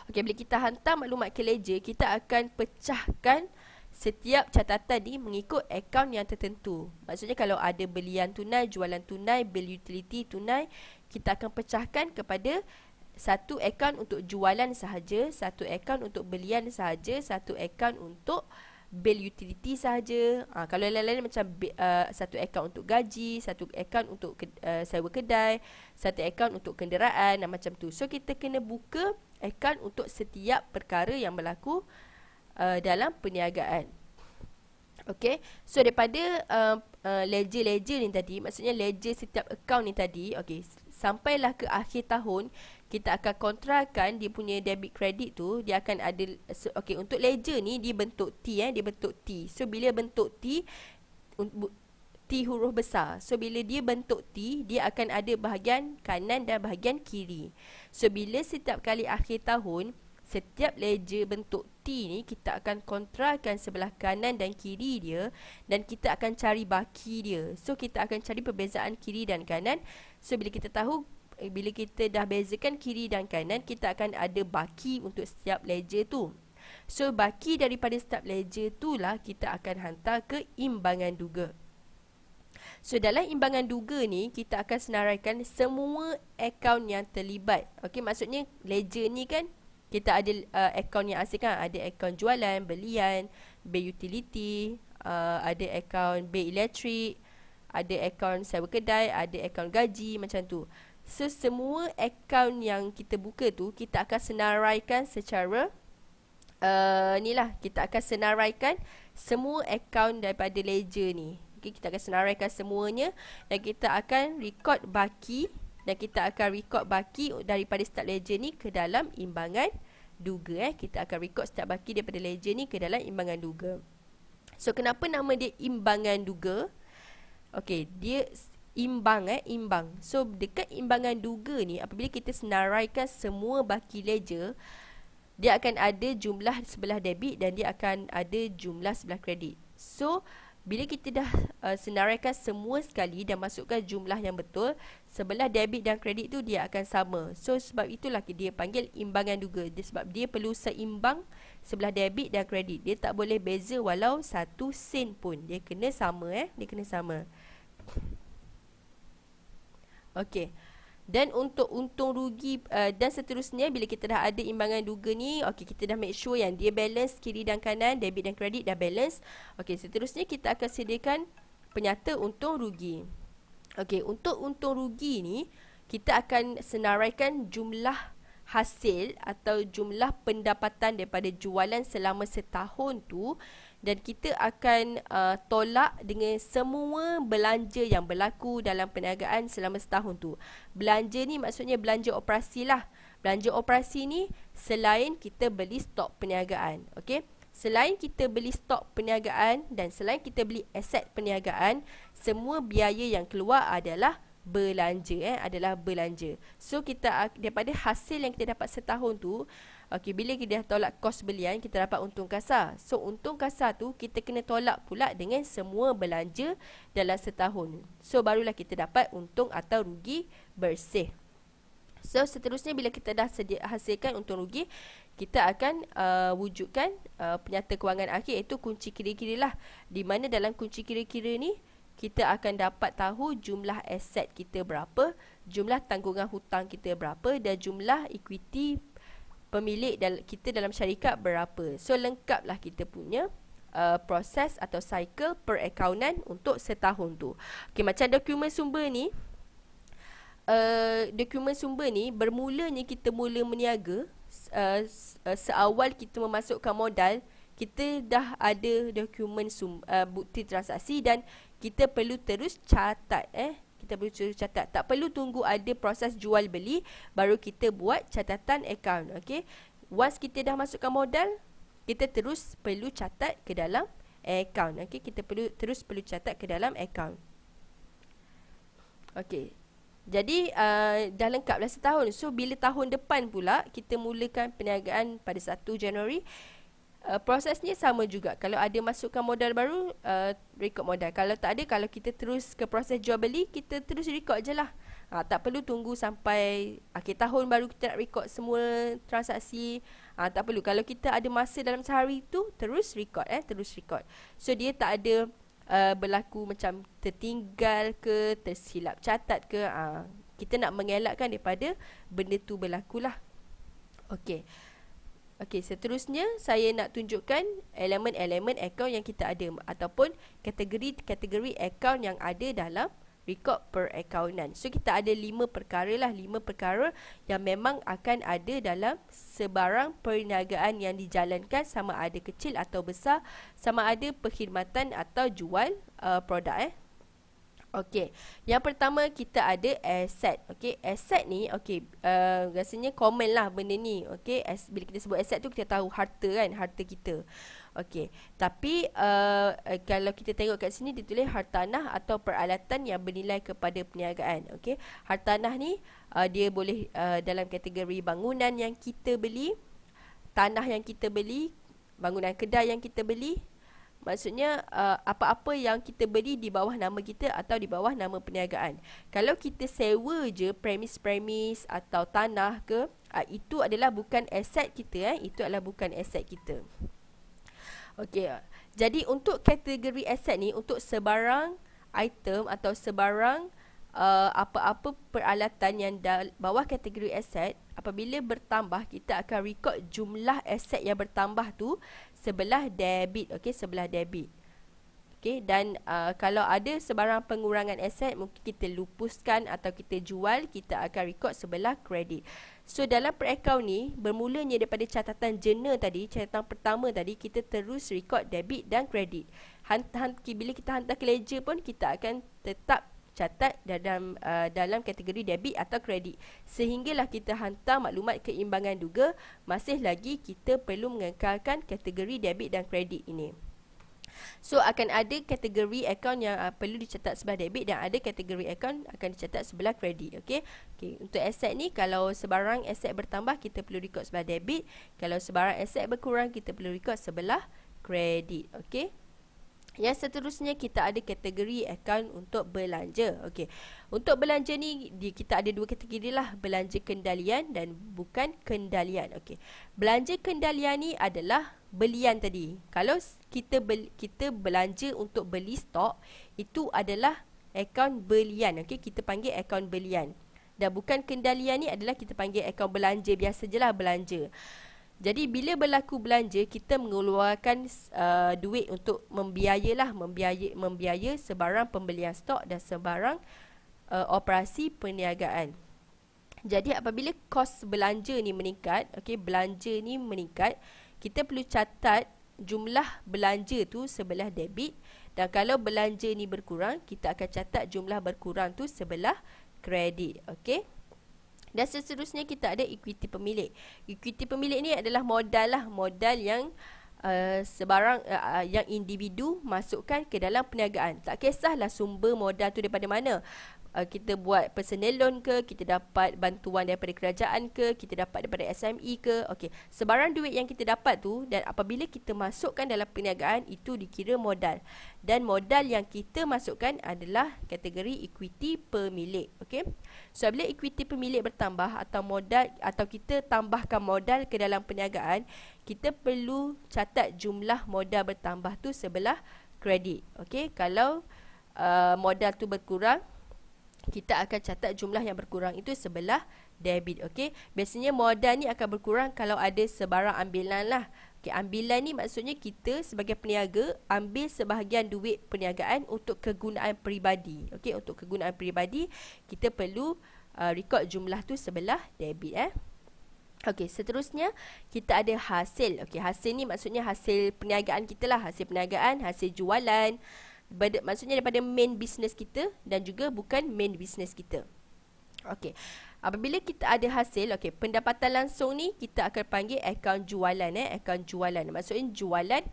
Okey, bila kita hantar maklumat ke ledger, kita akan pecahkan setiap catatan ni mengikut akaun yang tertentu. Maksudnya kalau ada belian tunai, jualan tunai, bil utility tunai, kita akan pecahkan kepada satu akaun untuk jualan sahaja, satu akaun untuk belian sahaja, satu akaun untuk bil utility sahaja. Kalau lain-lain macam satu akaun untuk gaji, satu akaun untuk sewa kedai, satu akaun untuk kenderaan, macam tu. So kita kena buka akaun untuk setiap perkara yang berlaku dalam perniagaan. Okey, so daripada ledger ni tadi, maksudnya ledger setiap akaun ni tadi, okey, sampailah ke akhir tahun, kita akan kontrakan dia punya debit credit tu, dia akan ada, okey, untuk ledger ni dia bentuk T, dia bentuk T. So bila bentuk T huruf besar. So bila dia bentuk T, dia akan ada bahagian kanan dan bahagian kiri. So bila setiap kali akhir tahun, setiap ledger bentuk T ni kita akan kontrakan sebelah kanan dan kiri dia, dan kita akan cari baki dia. So kita akan cari perbezaan kiri dan kanan. So bila kita tahu, bila kita dah bezakan kiri dan kanan, kita akan ada baki untuk setiap ledger tu. So baki daripada setiap ledger tu lah kita akan hantar ke imbangan duga. So dalam imbangan duga ni kita akan senaraikan semua akaun yang terlibat. Okey, maksudnya ledger ni kan kita ada akaun yang asing kan, ada akaun jualan, belian, bil utility, ada akaun bil elektrik, ada akaun sewa kedai, ada akaun gaji, macam tu. So semua akaun yang kita buka tu kita akan senaraikan secara kita akan senaraikan semua akaun daripada ledger ni. Okay, kita akan senaraikan semuanya dan kita akan record baki, dan kita akan record baki daripada start ledger ni ke dalam imbangan duga. Kita akan record setiap baki daripada ledger ni ke dalam imbangan duga. So kenapa nama dia imbangan duga? Okey, dia imbang. So dekat imbangan duga ni, apabila kita senaraikan semua baki ledger, dia akan ada jumlah sebelah debit dan dia akan ada jumlah sebelah kredit. So bila kita dah senaraikan semua sekali dan masukkan jumlah yang betul, sebelah debit dan kredit tu dia akan sama. So sebab itulah dia panggil imbangan duga. Sebab dia perlu seimbang sebelah debit dan kredit. Dia tak boleh beza walau 1 sen pun. Dia kena sama dia kena sama. Okey. Dan untuk untung rugi dan seterusnya, bila kita dah ada imbangan duga ni, okey, kita dah make sure yang dia balance kiri dan kanan, debit dan kredit dah balance. Okey, seterusnya kita akan sediakan penyata untung rugi. Okey, untuk untung rugi ni kita akan senaraikan jumlah hasil atau jumlah pendapatan daripada jualan selama setahun tu, dan kita akan tolak dengan semua belanja yang berlaku dalam perniagaan selama setahun tu. Belanja ni maksudnya belanja operasi lah. Belanja operasi ni selain kita beli stok perniagaan. Okey? Selain kita beli stok perniagaan dan selain kita beli aset perniagaan, semua biaya yang keluar adalah belanja adalah belanja. So kita daripada hasil yang kita dapat setahun tu, okey, bila kita dah tolak kos belian, kita dapat untung kasar. So untung kasar tu kita kena tolak pula dengan semua belanja dalam setahun. So barulah kita dapat untung atau rugi bersih. So seterusnya bila kita dah hasilkan untung rugi, kita akan wujudkan penyata kewangan akhir, iaitu kunci kira-kira lah. Di mana dalam kunci kira-kira ni kita akan dapat tahu jumlah aset kita berapa, jumlah tanggungan hutang kita berapa, dan jumlah equity pemilik kita dalam syarikat berapa. So lengkaplah kita punya proses atau cycle perakaunan untuk setahun tu. Okey, macam dokumen sumber ni, bermulanya kita mula meniaga, seawal kita memasukkan modal, kita dah ada dokumen bukti transaksi dan kita perlu terus catat kita perlu terus catat. Tak perlu tunggu ada proses jual beli baru kita buat catatan akaun. Okey. Once kita dah masukkan modal, kita terus perlu catat ke dalam akaun. Okey, kita terus perlu catat ke dalam akaun. Okey. Jadi dah lengkaplah setahun. So bila tahun depan pula kita mulakan perniagaan pada 1 Januari, prosesnya sama juga. Kalau ada masukkan modal baru, rekod modal. Kalau tak ada, kalau kita terus ke proses jual beli, kita terus rekod je lah. Tak perlu tunggu sampai akhir tahun baru kita nak rekod semua transaksi. Tak perlu. Kalau kita ada masa dalam sehari tu, terus rekod terus rekod. So dia tak ada berlaku macam tertinggal ke, tersilap catat ke. Kita nak mengelakkan daripada benda tu berlaku lah. Okey. Okey, seterusnya saya nak tunjukkan elemen-elemen akaun yang kita ada ataupun kategori-kategori akaun yang ada dalam rekod perakaunan. So kita ada 5 perkara lah, 5 perkara yang memang akan ada dalam sebarang perniagaan yang dijalankan, sama ada kecil atau besar, sama ada perkhidmatan atau jual produk Okey, yang pertama kita ada aset. Okey, aset ni rasanya common lah benda ni. Okey, bila kita sebut aset tu kita tahu harta kan, harta kita. Okey, tapi kalau kita tengok kat sini ditulis hartanah atau peralatan yang bernilai kepada perniagaan. Okey, hartanah ni dia boleh dalam kategori bangunan yang kita beli, tanah yang kita beli, bangunan kedai yang kita beli. Maksudnya apa-apa yang kita beli di bawah nama kita atau di bawah nama perniagaan. Kalau kita sewa je premis-premis atau tanah ke, itu adalah bukan aset kita itu adalah bukan aset kita. Okey. Jadi untuk kategori aset ni, untuk sebarang item atau sebarang apa-apa peralatan yang bawah kategori aset, apabila bertambah kita akan rekod jumlah aset yang bertambah tu sebelah debit. Okey, sebelah debit. Okey, dan kalau ada sebarang pengurangan aset, mungkin kita lupuskan atau kita jual, kita akan rekod sebelah kredit. So dalam per-account ni, bermulanya daripada catatan jena tadi, catatan pertama tadi, kita terus rekod debit dan kredit. Bila kita hantar ke ledger pun, kita akan tetap catat dalam kategori debit atau kredit, sehinggalah kita hantar maklumat keimbangan duga, masih lagi kita perlu mengekalkan kategori debit dan kredit ini. So akan ada kategori akaun yang perlu dicatat sebelah debit dan ada kategori akaun akan dicatat sebelah kredit. Okey. Untuk aset ni, kalau sebarang aset bertambah kita perlu rekod sebelah debit, kalau sebarang aset berkurang kita perlu rekod sebelah kredit. Okey. Yang seterusnya kita ada kategori akaun untuk belanja. Okey. Untuk belanja ni kita ada dua kategori lah, belanja kendalian dan bukan kendalian. Okey. Belanja kendalian ni adalah belian tadi. Kalau kita belanja untuk beli stok, itu adalah akaun belian. Okey, kita panggil akaun belian. Dan bukan kendalian ni adalah kita panggil akaun belanja biasa je lah, belanja. Jadi bila berlaku belanja, kita mengeluarkan duit untuk membiaya sebarang pembelian stok dan sebarang operasi perniagaan. Jadi apabila kos belanja ni meningkat, okey, belanja ni meningkat, kita perlu catat jumlah belanja tu sebelah debit, dan kalau belanja ni berkurang, kita akan catat jumlah berkurang tu sebelah kredit. Okey. Dan seterusnya kita ada equity pemilik. Equity pemilik ni adalah modal lah, modal yang sebarang yang individu masukkan ke dalam perniagaan. Tak kisahlah sumber modal tu daripada mana. Kita buat personal loan ke, kita dapat bantuan daripada kerajaan ke, kita dapat daripada SME ke. Okey, sebarang duit yang kita dapat tu, dan apabila kita masukkan dalam perniagaan, itu dikira modal. Dan modal yang kita masukkan adalah kategori equity pemilik. Okey. So bila equity pemilik bertambah atau modal, atau kita tambahkan modal ke dalam perniagaan, kita perlu catat jumlah modal bertambah tu sebelah kredit. Okey, kalau modal tu berkurang, kita akan catat jumlah yang berkurang itu sebelah debit. Okey, biasanya modal ni akan berkurang kalau ada sebarang ambilan lah. Okey, ambilan ni maksudnya kita sebagai peniaga ambil sebahagian duit perniagaan untuk kegunaan peribadi. Okey, untuk kegunaan peribadi kita perlu rekod jumlah tu sebelah debit. Okey, seterusnya kita ada hasil. Okey, hasil ni maksudnya hasil perniagaan kita lah, hasil perniagaan, hasil jualan. Maksudnya daripada main business kita dan juga bukan main business kita. Okey, apabila kita ada hasil, okey, pendapatan langsung ni kita akan panggil akaun jualan. Akaun jualan maksudnya jualan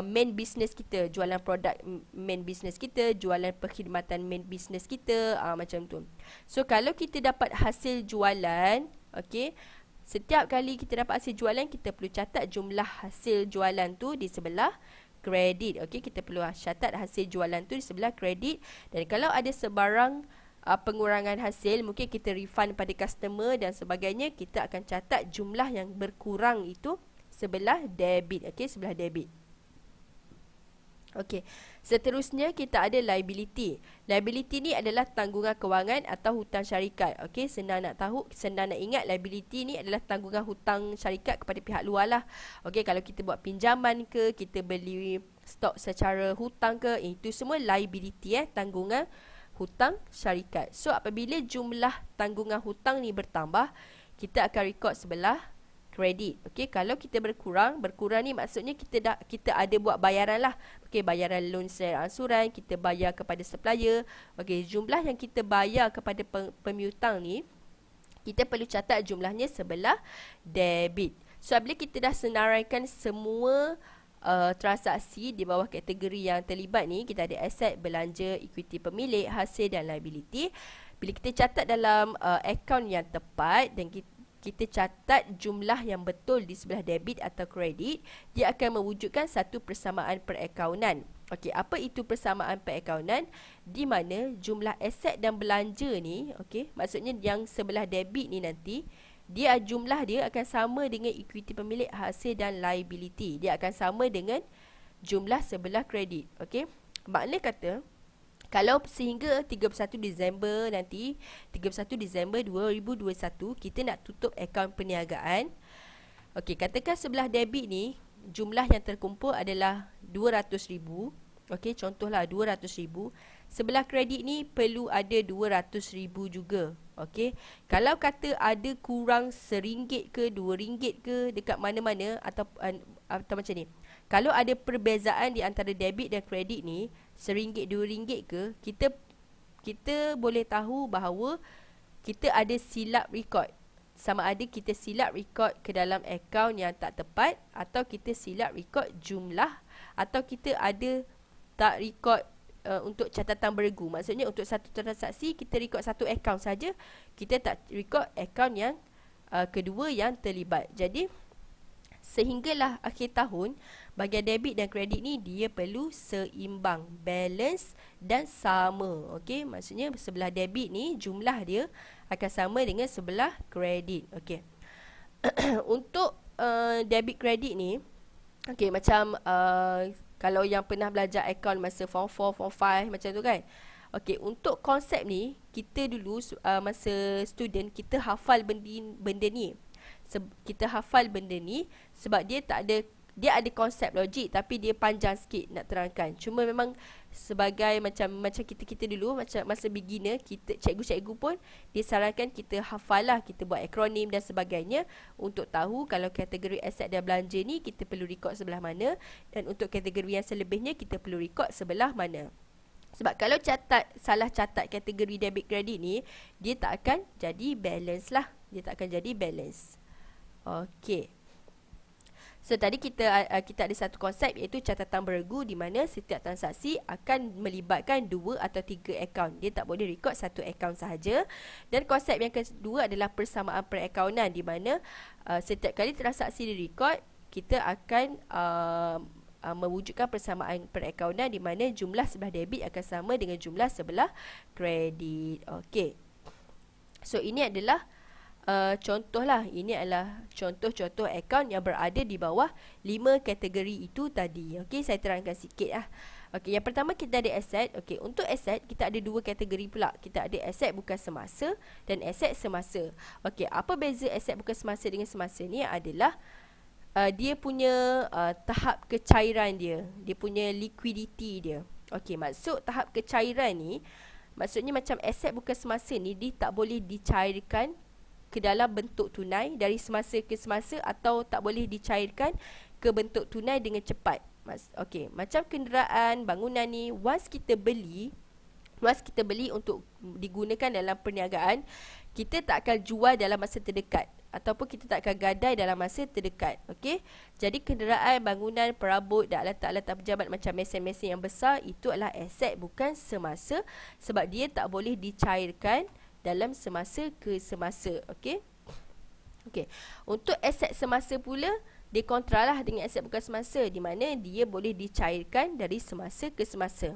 main business kita, jualan produk main business kita, jualan perkhidmatan main business kita, macam tu. So kalau kita dapat hasil jualan, okey, setiap kali kita dapat hasil jualan, kita perlu catat jumlah hasil jualan tu di sebelah kredit. Okey, kita perlu catat hasil jualan tu di sebelah kredit. Dan kalau ada sebarang pengurangan hasil, mungkin kita refund pada customer dan sebagainya, kita akan catat jumlah yang berkurang itu sebelah debit. Okey, sebelah debit. Okey, seterusnya kita ada liability. Liability ni adalah tanggungan kewangan atau hutang syarikat. Okey, senang nak ingat, liability ni adalah tanggungan hutang syarikat kepada pihak luar lah. Okey, kalau kita buat pinjaman ke, kita beli stok secara hutang ke, itu semua liability, tanggungan hutang syarikat. So apabila jumlah tanggungan hutang ni bertambah, kita akan rekod sebelah kredit. Okey, kalau kita berkurang ni maksudnya kita ada buat bayaran lah. Okey, bayaran loan secara angsuran, kita bayar kepada supplier. Okey, jumlah yang kita bayar kepada pemiutang ni, kita perlu catat jumlahnya sebelah debit. So bila kita dah senaraikan semua transaksi di bawah kategori yang terlibat ni, kita ada aset, belanja, equity pemilik, hasil dan liability. Bila kita catat dalam akaun yang tepat dan kita catat jumlah yang betul di sebelah debit atau kredit, dia akan mewujudkan satu persamaan perakaunan. Okey, apa itu persamaan perakaunan? Di mana jumlah aset dan belanja ni, okey, maksudnya yang sebelah debit ni nanti, jumlah dia akan sama dengan equity pemilik, hasil dan liability. Dia akan sama dengan jumlah sebelah kredit. Okey, makna kata, kalau sehingga 31 Disember nanti, 31 Disember 2021, kita nak tutup akaun perniagaan. Okey, katakan sebelah debit ni, jumlah yang terkumpul adalah 200,000. Okey, contohlah 200,000. Sebelah kredit ni perlu ada 200,000 juga. Okey, kalau kata ada kurang RM1 ke RM2 ke dekat mana-mana, atau macam ni, kalau ada perbezaan di antara debit dan kredit ni, RM1, RM2 ke, kita boleh tahu bahawa kita ada silap rekod. Sama ada kita silap rekod ke dalam akaun yang tak tepat, atau kita silap rekod jumlah, atau kita ada tak rekod untuk catatan beregu. Maksudnya untuk satu transaksi kita rekod satu akaun saja, kita tak rekod akaun yang kedua yang terlibat. Jadi Sehinggalah akhir tahun, bahagian debit dan kredit ni dia perlu seimbang, balance dan sama. Okey, maksudnya sebelah debit ni jumlah dia akan sama dengan sebelah kredit. Okey. Untuk debit kredit ni, okey, macam kalau yang pernah belajar akaun masa form 4, form 5 macam tu kan. Okey, untuk konsep ni kita dulu masa student kita hafal benda ni. Kita hafal benda ni sebab dia ada konsep logik tapi dia panjang sikit nak terangkan. Cuma memang sebagai macam kita dulu macam masa beginner, kita cikgu-cikgu pun dia sarankan kita hafal lah, kita buat akronim dan sebagainya untuk tahu kalau kategori aset dan belanja ni kita perlu rekod sebelah mana, dan untuk kategori yang selebihnya kita perlu rekod sebelah mana. Sebab kalau salah catat kategori debit kredit ni, dia tak akan jadi balance lah. Dia tak akan jadi balance. Okey. So tadi kita ada satu konsep iaitu catatan beregu, di mana setiap transaksi akan melibatkan 2 atau 3 akaun. Dia tak boleh rekod satu akaun sahaja. Dan konsep yang kedua adalah persamaan perakaunan, di mana setiap kali transaksi direkod, kita akan mewujudkan persamaan perakaunan di mana jumlah sebelah debit akan sama dengan jumlah sebelah kredit. Okey. So ini adalah contohlah, ini adalah contoh-contoh akaun yang berada di bawah 5 kategori itu tadi. Okey, saya terangkan sikit lah. Okey, yang pertama kita ada aset. Okey, untuk aset kita ada 2 kategori pula. Kita ada aset bukan semasa dan aset semasa. Okey, apa beza aset bukan semasa dengan semasa ni adalah dia punya tahap kecairan dia. Dia punya liquidity dia. Okey, maksud tahap kecairan ni, maksudnya macam aset bukan semasa ni dia tak boleh dicairkan ke dalam bentuk tunai dari semasa ke semasa, atau tak boleh dicairkan ke bentuk tunai dengan cepat. Okey, macam kenderaan, bangunan ni, once kita beli untuk digunakan dalam perniagaan, kita tak akan jual dalam masa terdekat ataupun kita tak akan gadai dalam masa terdekat. Okey, jadi kenderaan, bangunan, perabot dan alat-alat pejabat macam mesin-mesin yang besar itu adalah aset bukan semasa sebab dia tak boleh dicairkan dalam semasa ke semasa. Okey. Okey. Untuk aset semasa pula, dia kontralah dengan aset bukan semasa, di mana dia boleh dicairkan dari semasa ke semasa.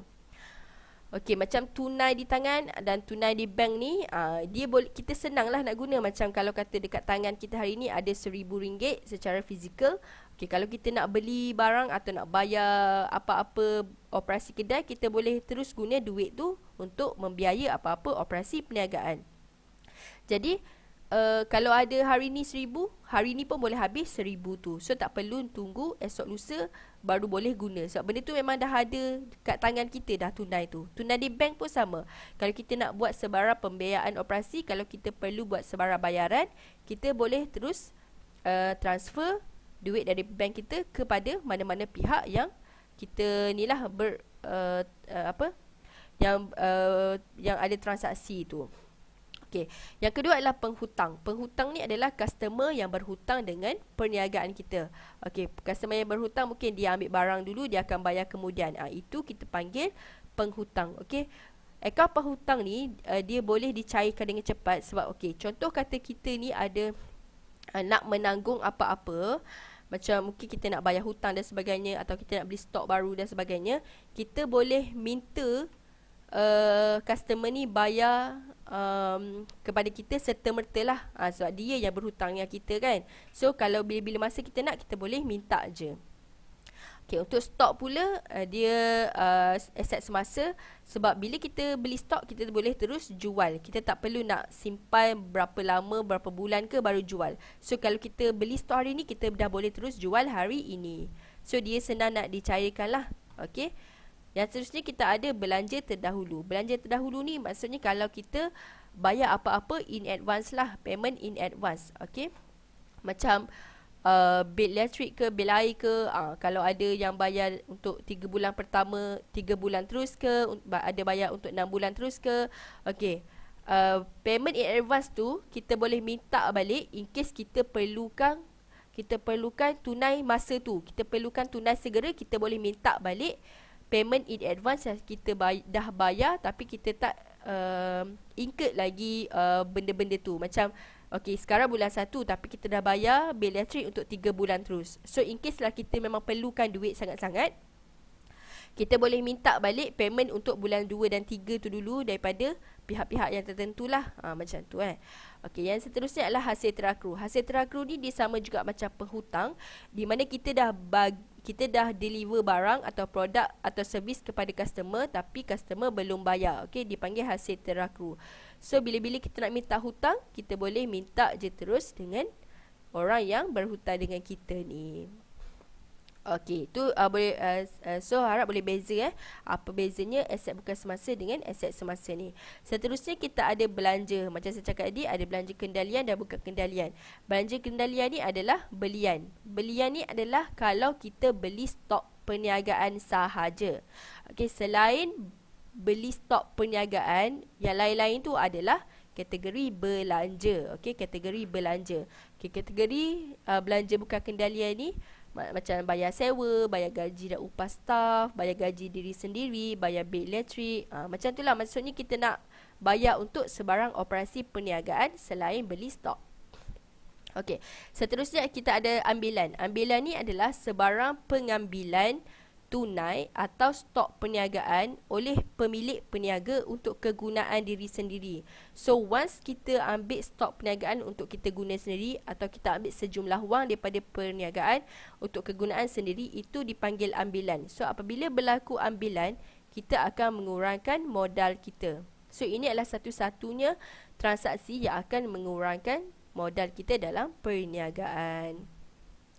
Okey, macam tunai di tangan dan tunai di bank ni, kita senanglah nak guna. Macam kalau kata dekat tangan kita hari ni ada RM1,000 secara fizikal. Okey, kalau kita nak beli barang atau nak bayar apa-apa operasi kedai, kita boleh terus guna duit tu untuk membiaya apa-apa operasi perniagaan. Jadi kalau ada hari ni 1,000, hari ni pun boleh habis 1,000 tu. So tak perlu tunggu esok lusa baru boleh guna. Sebab benda tu memang dah ada kat tangan kita dah, tunai tu. Tunai di bank pun sama. Kalau kita nak buat sebarang pembiayaan operasi, kalau kita perlu buat sebarang bayaran, kita boleh terus transfer duit dari bank kita kepada mana-mana pihak yang kita ni lah yang ada transaksi tu. Okey, yang kedua adalah penghutang. Penghutang ni adalah customer yang berhutang dengan perniagaan kita. Okey, customer yang berhutang mungkin dia ambil barang dulu, dia akan bayar kemudian. Itu kita panggil penghutang. Okey. Akaun penghutang ni dia boleh dicairkan dengan cepat sebab okey, contoh kata kita ni ada nak menanggung apa-apa, macam mungkin kita nak bayar hutang dan sebagainya, atau kita nak beli stok baru dan sebagainya, kita boleh minta customer ni bayar kepada kita serta-merta lah, sebab dia yang berhutang dengan kita kan. So kalau bila-bila masa kita nak, kita boleh minta je. Okay, untuk stok pula dia aset semasa sebab bila kita beli stok, kita boleh terus jual. Kita tak perlu nak simpan berapa lama, berapa bulan ke baru jual. So kalau kita beli stok hari ni, kita dah boleh terus jual hari ini. So dia senang nak dicairkan lah. Okay. Yang seterusnya kita ada belanja terdahulu. Belanja terdahulu ni maksudnya kalau kita bayar apa-apa in advance lah, payment in advance. Okay. Macam bil elektrik ke, bil air ke, kalau ada yang bayar untuk 3 bulan pertama, 3 bulan terus ke, ada bayar untuk 6 bulan terus ke. Okay. Payment in advance tu kita boleh minta balik in case kita perlukan tunai masa tu. Kita perlukan tunai segera, kita boleh minta balik payment in advance yang kita dah bayar tapi kita tak incur lagi benda-benda tu. Macam Okey, sekarang bulan 1 tapi kita dah bayar bil elektrik untuk 3 bulan terus. So in case lah kita memang perlukan duit sangat-sangat, kita boleh minta balik payment untuk bulan 2 dan 3 tu dulu daripada pihak-pihak yang tertentu lah. Macam tu Okey, yang seterusnya adalah hasil terakru. Hasil terakru ni dia sama juga macam penghutang, di mana kita dah deliver barang atau produk atau servis kepada customer tapi customer belum bayar. Okey, dipanggil hasil terakru. So bila-bila kita nak minta hutang, kita boleh minta je terus dengan orang yang berhutang dengan kita ni. Okey, tu boleh so harap boleh beza apa bezanya aset bukan semasa dengan aset semasa ni. Seterusnya kita ada belanja. Macam saya cakap tadi, ada belanja kendalian dan bukan kendalian. Belanja kendalian ni adalah belian. Belian ni adalah kalau kita beli stok perniagaan sahaja. Okey, selain beli stok perniagaan, yang lain-lain tu adalah kategori belanja. Okey, kategori belanja. Okey, kategori belanja bukan kendalian ni macam bayar sewa, bayar gaji dan upah staf, bayar gaji diri sendiri, bayar bil elektrik. Macam itulah, maksudnya kita nak bayar untuk sebarang operasi perniagaan selain beli stok. Okey, seterusnya kita ada ambilan. Ambilan ni adalah sebarang pengambilan tunai atau stok perniagaan oleh pemilik peniaga untuk kegunaan diri sendiri. So once kita ambil stok perniagaan untuk kita guna sendiri atau kita ambil sejumlah wang daripada perniagaan untuk kegunaan sendiri, itu dipanggil ambilan. So apabila berlaku ambilan, kita akan mengurangkan modal kita. So ini adalah satu-satunya transaksi yang akan mengurangkan modal kita dalam perniagaan.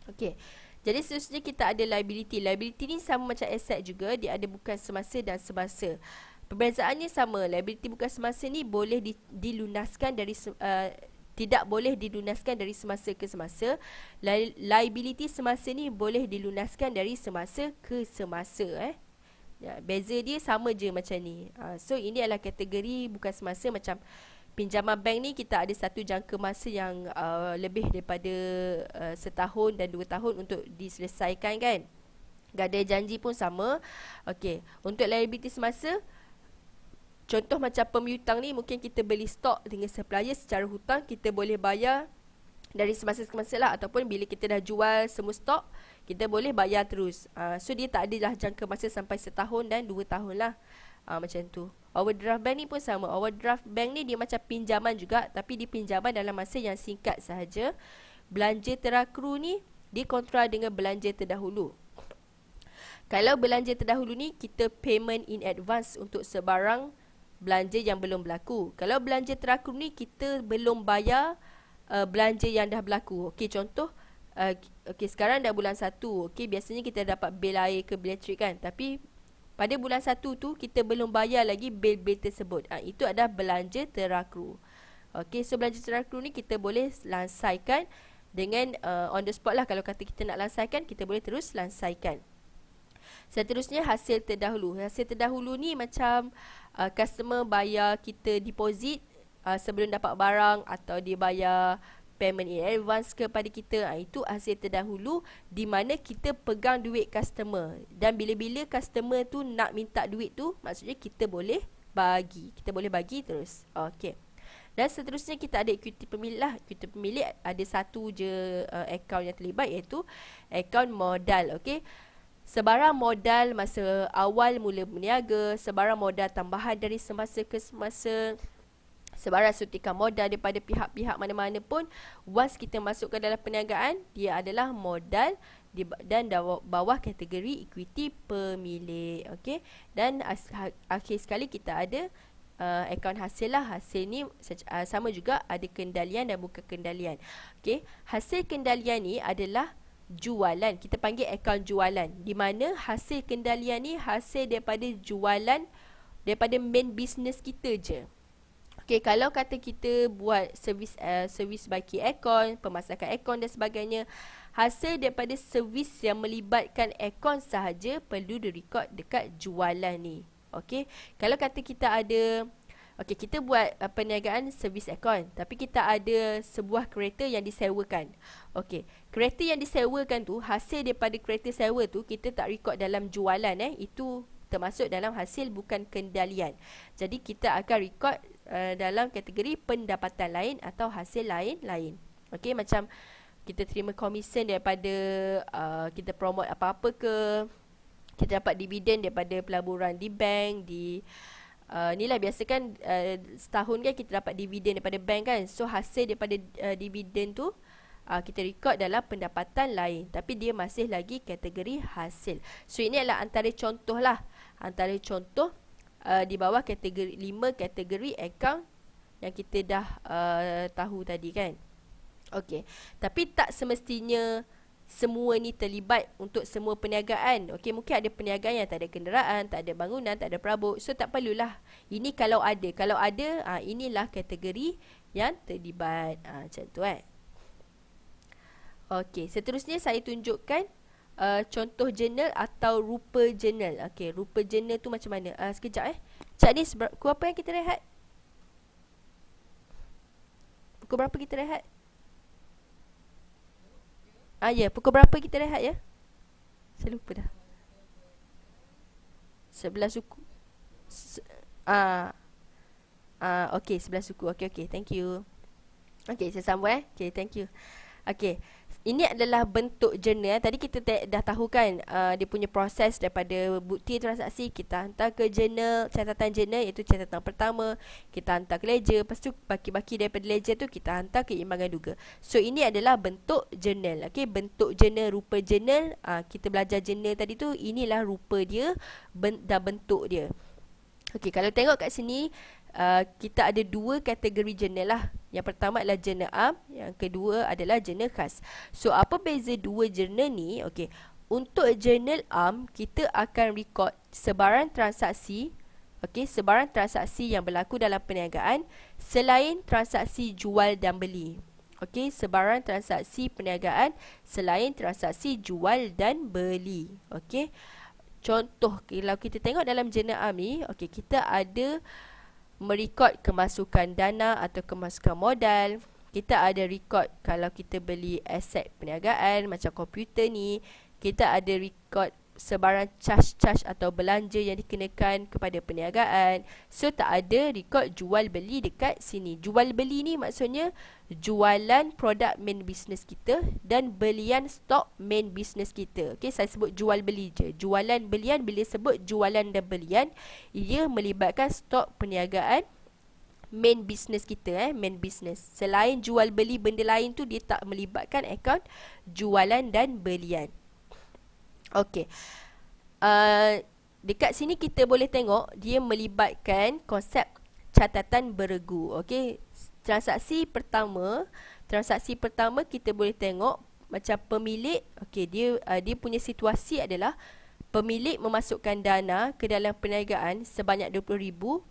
Okey. Jadi seterusnya kita ada liability. Liability ni sama macam aset juga, dia ada bukan semasa dan semasa. Perbezaannya sama. Liability bukan semasa ni boleh dilunaskan dari tidak boleh dilunaskan dari semasa ke semasa. Liability semasa ni boleh dilunaskan dari semasa ke semasa. Beza dia sama je macam ni. So ini adalah kategori bukan semasa. Macam pinjaman bank ni kita ada satu jangka masa yang lebih daripada setahun dan 2 tahun untuk diselesaikan kan. Gadai janji pun sama. Okey, untuk liability semasa, contoh macam pemihutang ni, mungkin kita beli stok dengan supplier secara hutang, kita boleh bayar dari semasa ke semasa lah, ataupun bila kita dah jual semua stok, kita boleh bayar terus. So dia tak ada dah jangka masa sampai setahun dan 2 tahun lah. Macam tu. Overdraft bank ni pun sama. Overdraft bank ni dia macam pinjaman juga, tapi dia pinjaman dalam masa yang singkat sahaja. Belanja terakru ni dia kontra dengan belanja terdahulu. Kalau belanja terdahulu ni, kita payment in advance untuk sebarang belanja yang belum berlaku. Kalau belanja terakru ni, kita belum bayar belanja yang dah berlaku. Okey, contoh okey, sekarang dah bulan 1. Okey, biasanya kita dapat bil air ke bil elektrik kan, tapi pada bulan 1 tu kita belum bayar lagi bil-bil tersebut. Itu adalah belanja terakru. Okey, so belanja terakru ni kita boleh lansaikan dengan on the spot lah. Kalau kata kita nak lansaikan, kita boleh terus lansaikan. Seterusnya hasil terdahulu. Hasil terdahulu ni macam customer bayar kita deposit sebelum dapat barang, atau dia bayar payment in advance kepada kita. Itu hasil terdahulu, di mana kita pegang duit customer, dan bila-bila customer tu nak minta duit tu, maksudnya kita boleh bagi. Kita boleh bagi terus. Okey. Dan seterusnya kita ada equity pemilik lah. Equity pemilik ada satu je akaun yang terlibat, iaitu akaun modal. Okey. Sebarang modal masa awal mula berniaga, sebarang modal tambahan dari semasa ke semasa, sebarang suntikan modal daripada pihak-pihak mana-mana pun, once kita masuk ke dalam perniagaan, dia adalah modal dan bawah kategori equity pemilik. Okey. Dan akhir sekali kita ada akaun hasil lah. Hasil ni sama juga, ada kendalian dan bukan kendalian. Okey. Hasil kendalian ni adalah jualan. Kita panggil akaun jualan, di mana hasil kendalian ni hasil daripada jualan, daripada main business kita je. Okay, kalau kata kita buat servis baiki aircon, pemasakan aircon dan sebagainya, hasil daripada servis yang melibatkan aircon sahaja perlu direkod dekat jualan ni. Okay, kalau kata kita ada, okay, kita buat perniagaan servis aircon, tapi kita ada sebuah kereta yang disewakan. Okay, kereta yang disewakan tu, hasil daripada kereta sewa tu kita tak rekod dalam jualan. Itu termasuk dalam hasil bukan kendalian. Jadi kita akan rekod dalam kategori pendapatan lain atau hasil lain-lain. Okey, macam kita terima komisen daripada kita promote apa-apa ke, kita dapat dividen daripada pelaburan di bank, ni lah biasa kan, setahun kan kita dapat dividen daripada bank kan. So hasil daripada dividen tu kita record dalam pendapatan lain, tapi dia masih lagi kategori hasil. So ini adalah antara contoh lah, antara contoh di bawah kategori 5 kategori account yang kita dah tahu tadi kan. Okey, tapi tak semestinya semua ni terlibat untuk semua perniagaan. Okey, mungkin ada perniagaan yang tak ada kenderaan, tak ada bangunan, tak ada perabot. So tak perlulah. Ini kalau ada. Kalau ada, inilah kategori yang terlibat. Macam tu kan. Okey, seterusnya saya tunjukkan contoh jurnal atau rupa jurnal. Okey, rupa jurnal tu macam mana? Sekejap Cak ni, pukul apa yang kita rehat? Pukul berapa kita rehat? Ya, pukul berapa kita rehat ya? Saya lupa dah. 11 suku. Okey, 11 suku. Okey, thank you. Okey, saya sambung Okey, thank you. Okey, ini adalah bentuk jurnal. Tadi kita dah tahu kan dia punya proses daripada bukti transaksi, kita hantar ke jurnal, catatan jurnal, iaitu catatan pertama, kita hantar ke ledger, lepas tu baki-baki daripada ledger tu kita hantar ke imbangan duga. So ini adalah bentuk jurnal. Okey, bentuk jurnal, rupa jurnal. Kita belajar jurnal tadi tu, inilah rupa dia dan bentuk dia. Okey, kalau tengok kat sini kita ada 2 kategori jurnal lah. Yang pertama adalah jurnal am, yang kedua adalah jurnal khas. So apa beza 2 jurnal ni? Okey, untuk jurnal am kita akan record sebaran transaksi, sebaran transaksi yang berlaku dalam perniagaan selain transaksi jual dan beli. Okey, sebaran transaksi perniagaan selain transaksi jual dan beli. Okey, contoh kalau kita tengok dalam jurnal am ni, kita ada merekod kemasukan dana atau kemasukan modal. Kita ada record kalau kita beli aset perniagaan macam komputer ni. Kita ada record sebarang charge atau belanja yang dikenakan kepada perniagaan. So tak ada record jual beli dekat sini. Jual beli ni maksudnya jualan produk main business kita dan belian stok main business kita. Okey, saya sebut jual beli je. Jualan belian, bila sebut jualan dan belian, ia melibatkan stok perniagaan main business kita, main business. Selain jual beli benda lain tu, dia tak melibatkan akaun jualan dan belian. Okey, dekat sini kita boleh tengok dia melibatkan konsep catatan beregu. Okey, transaksi pertama kita boleh tengok macam pemilik. Okey, dia punya situasi adalah pemilik memasukkan dana ke dalam perniagaan sebanyak 20,000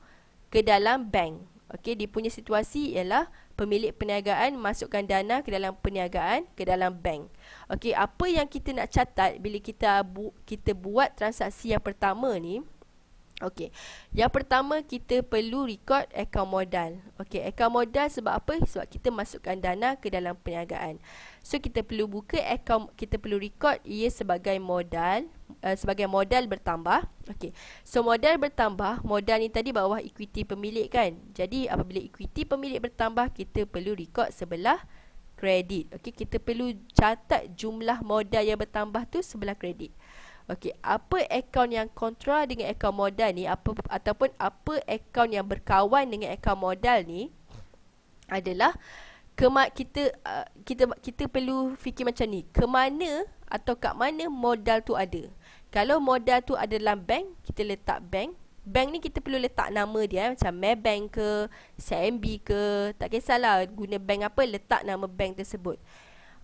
ke dalam bank. Okey, dia punya situasi ialah pemilik perniagaan masukkan dana ke dalam perniagaan, ke dalam bank. Okey, apa yang kita nak catat bila kita buat transaksi yang pertama ni? Okey, yang pertama kita perlu record akaun modal. Okey, akaun modal sebab apa? Sebab kita masukkan dana ke dalam perniagaan. So kita perlu buka akaun, kita perlu record ia sebagai modal, sebagai modal bertambah. Okey, so modal bertambah, modal ni tadi bawah equity pemilik kan. Jadi apabila equity pemilik bertambah, kita perlu record sebelah kredit. Okey, kita perlu catat jumlah modal yang bertambah tu sebelah kredit. Okey, apa akaun yang kontra dengan akaun modal ni, ataupun apa akaun yang berkawan dengan akaun modal ni adalah kita perlu fikir macam ni. Ke mana atau kat mana modal tu ada? Kalau modal tu ada dalam bank, kita letak bank. Bank ni kita perlu letak nama dia, macam Maybank ke, CIMB ke, tak kisahlah guna bank apa, letak nama bank tersebut.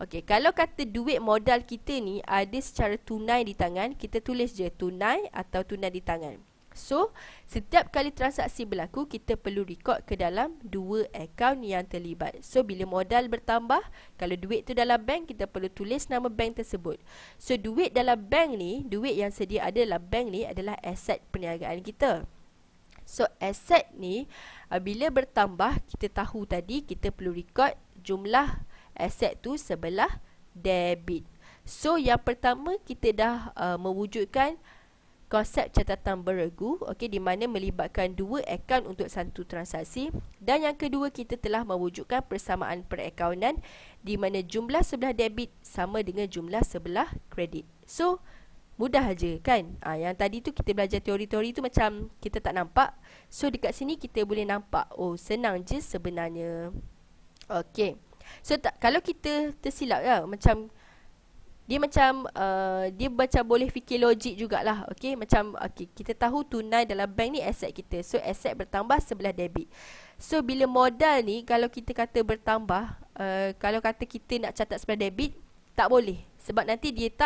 Okey, kalau kata duit modal kita ni ada secara tunai di tangan, kita tulis je tunai atau tunai di tangan. So, setiap kali transaksi berlaku, kita perlu record ke dalam 2 akaun yang terlibat. So, bila modal bertambah, kalau duit tu dalam bank, kita perlu tulis nama bank tersebut. So, duit dalam bank ni, duit yang sedia ada dalam bank ni adalah aset perniagaan kita. So, aset ni bila bertambah, kita tahu tadi kita perlu record jumlah aset tu sebelah debit. So yang pertama kita dah mewujudkan konsep catatan berregu, okey, di mana melibatkan dua akaun untuk satu transaksi. Dan yang kedua, kita telah mewujudkan persamaan perakaunan di mana jumlah sebelah debit sama dengan jumlah sebelah kredit. So, mudah aja kan? Yang tadi tu kita belajar teori-teori tu macam kita tak nampak. So, dekat sini kita boleh nampak, oh senang je sebenarnya. Okey. So, kalau kita tersilap lah, dia macam boleh fikir logik jugalah. Okey, macam kita tahu tunai dalam bank ni aset kita. So aset bertambah sebelah debit. So bila modal ni kalau kita kata bertambah, kalau kata kita nak catat sebelah debit, tak boleh sebab nanti dia tak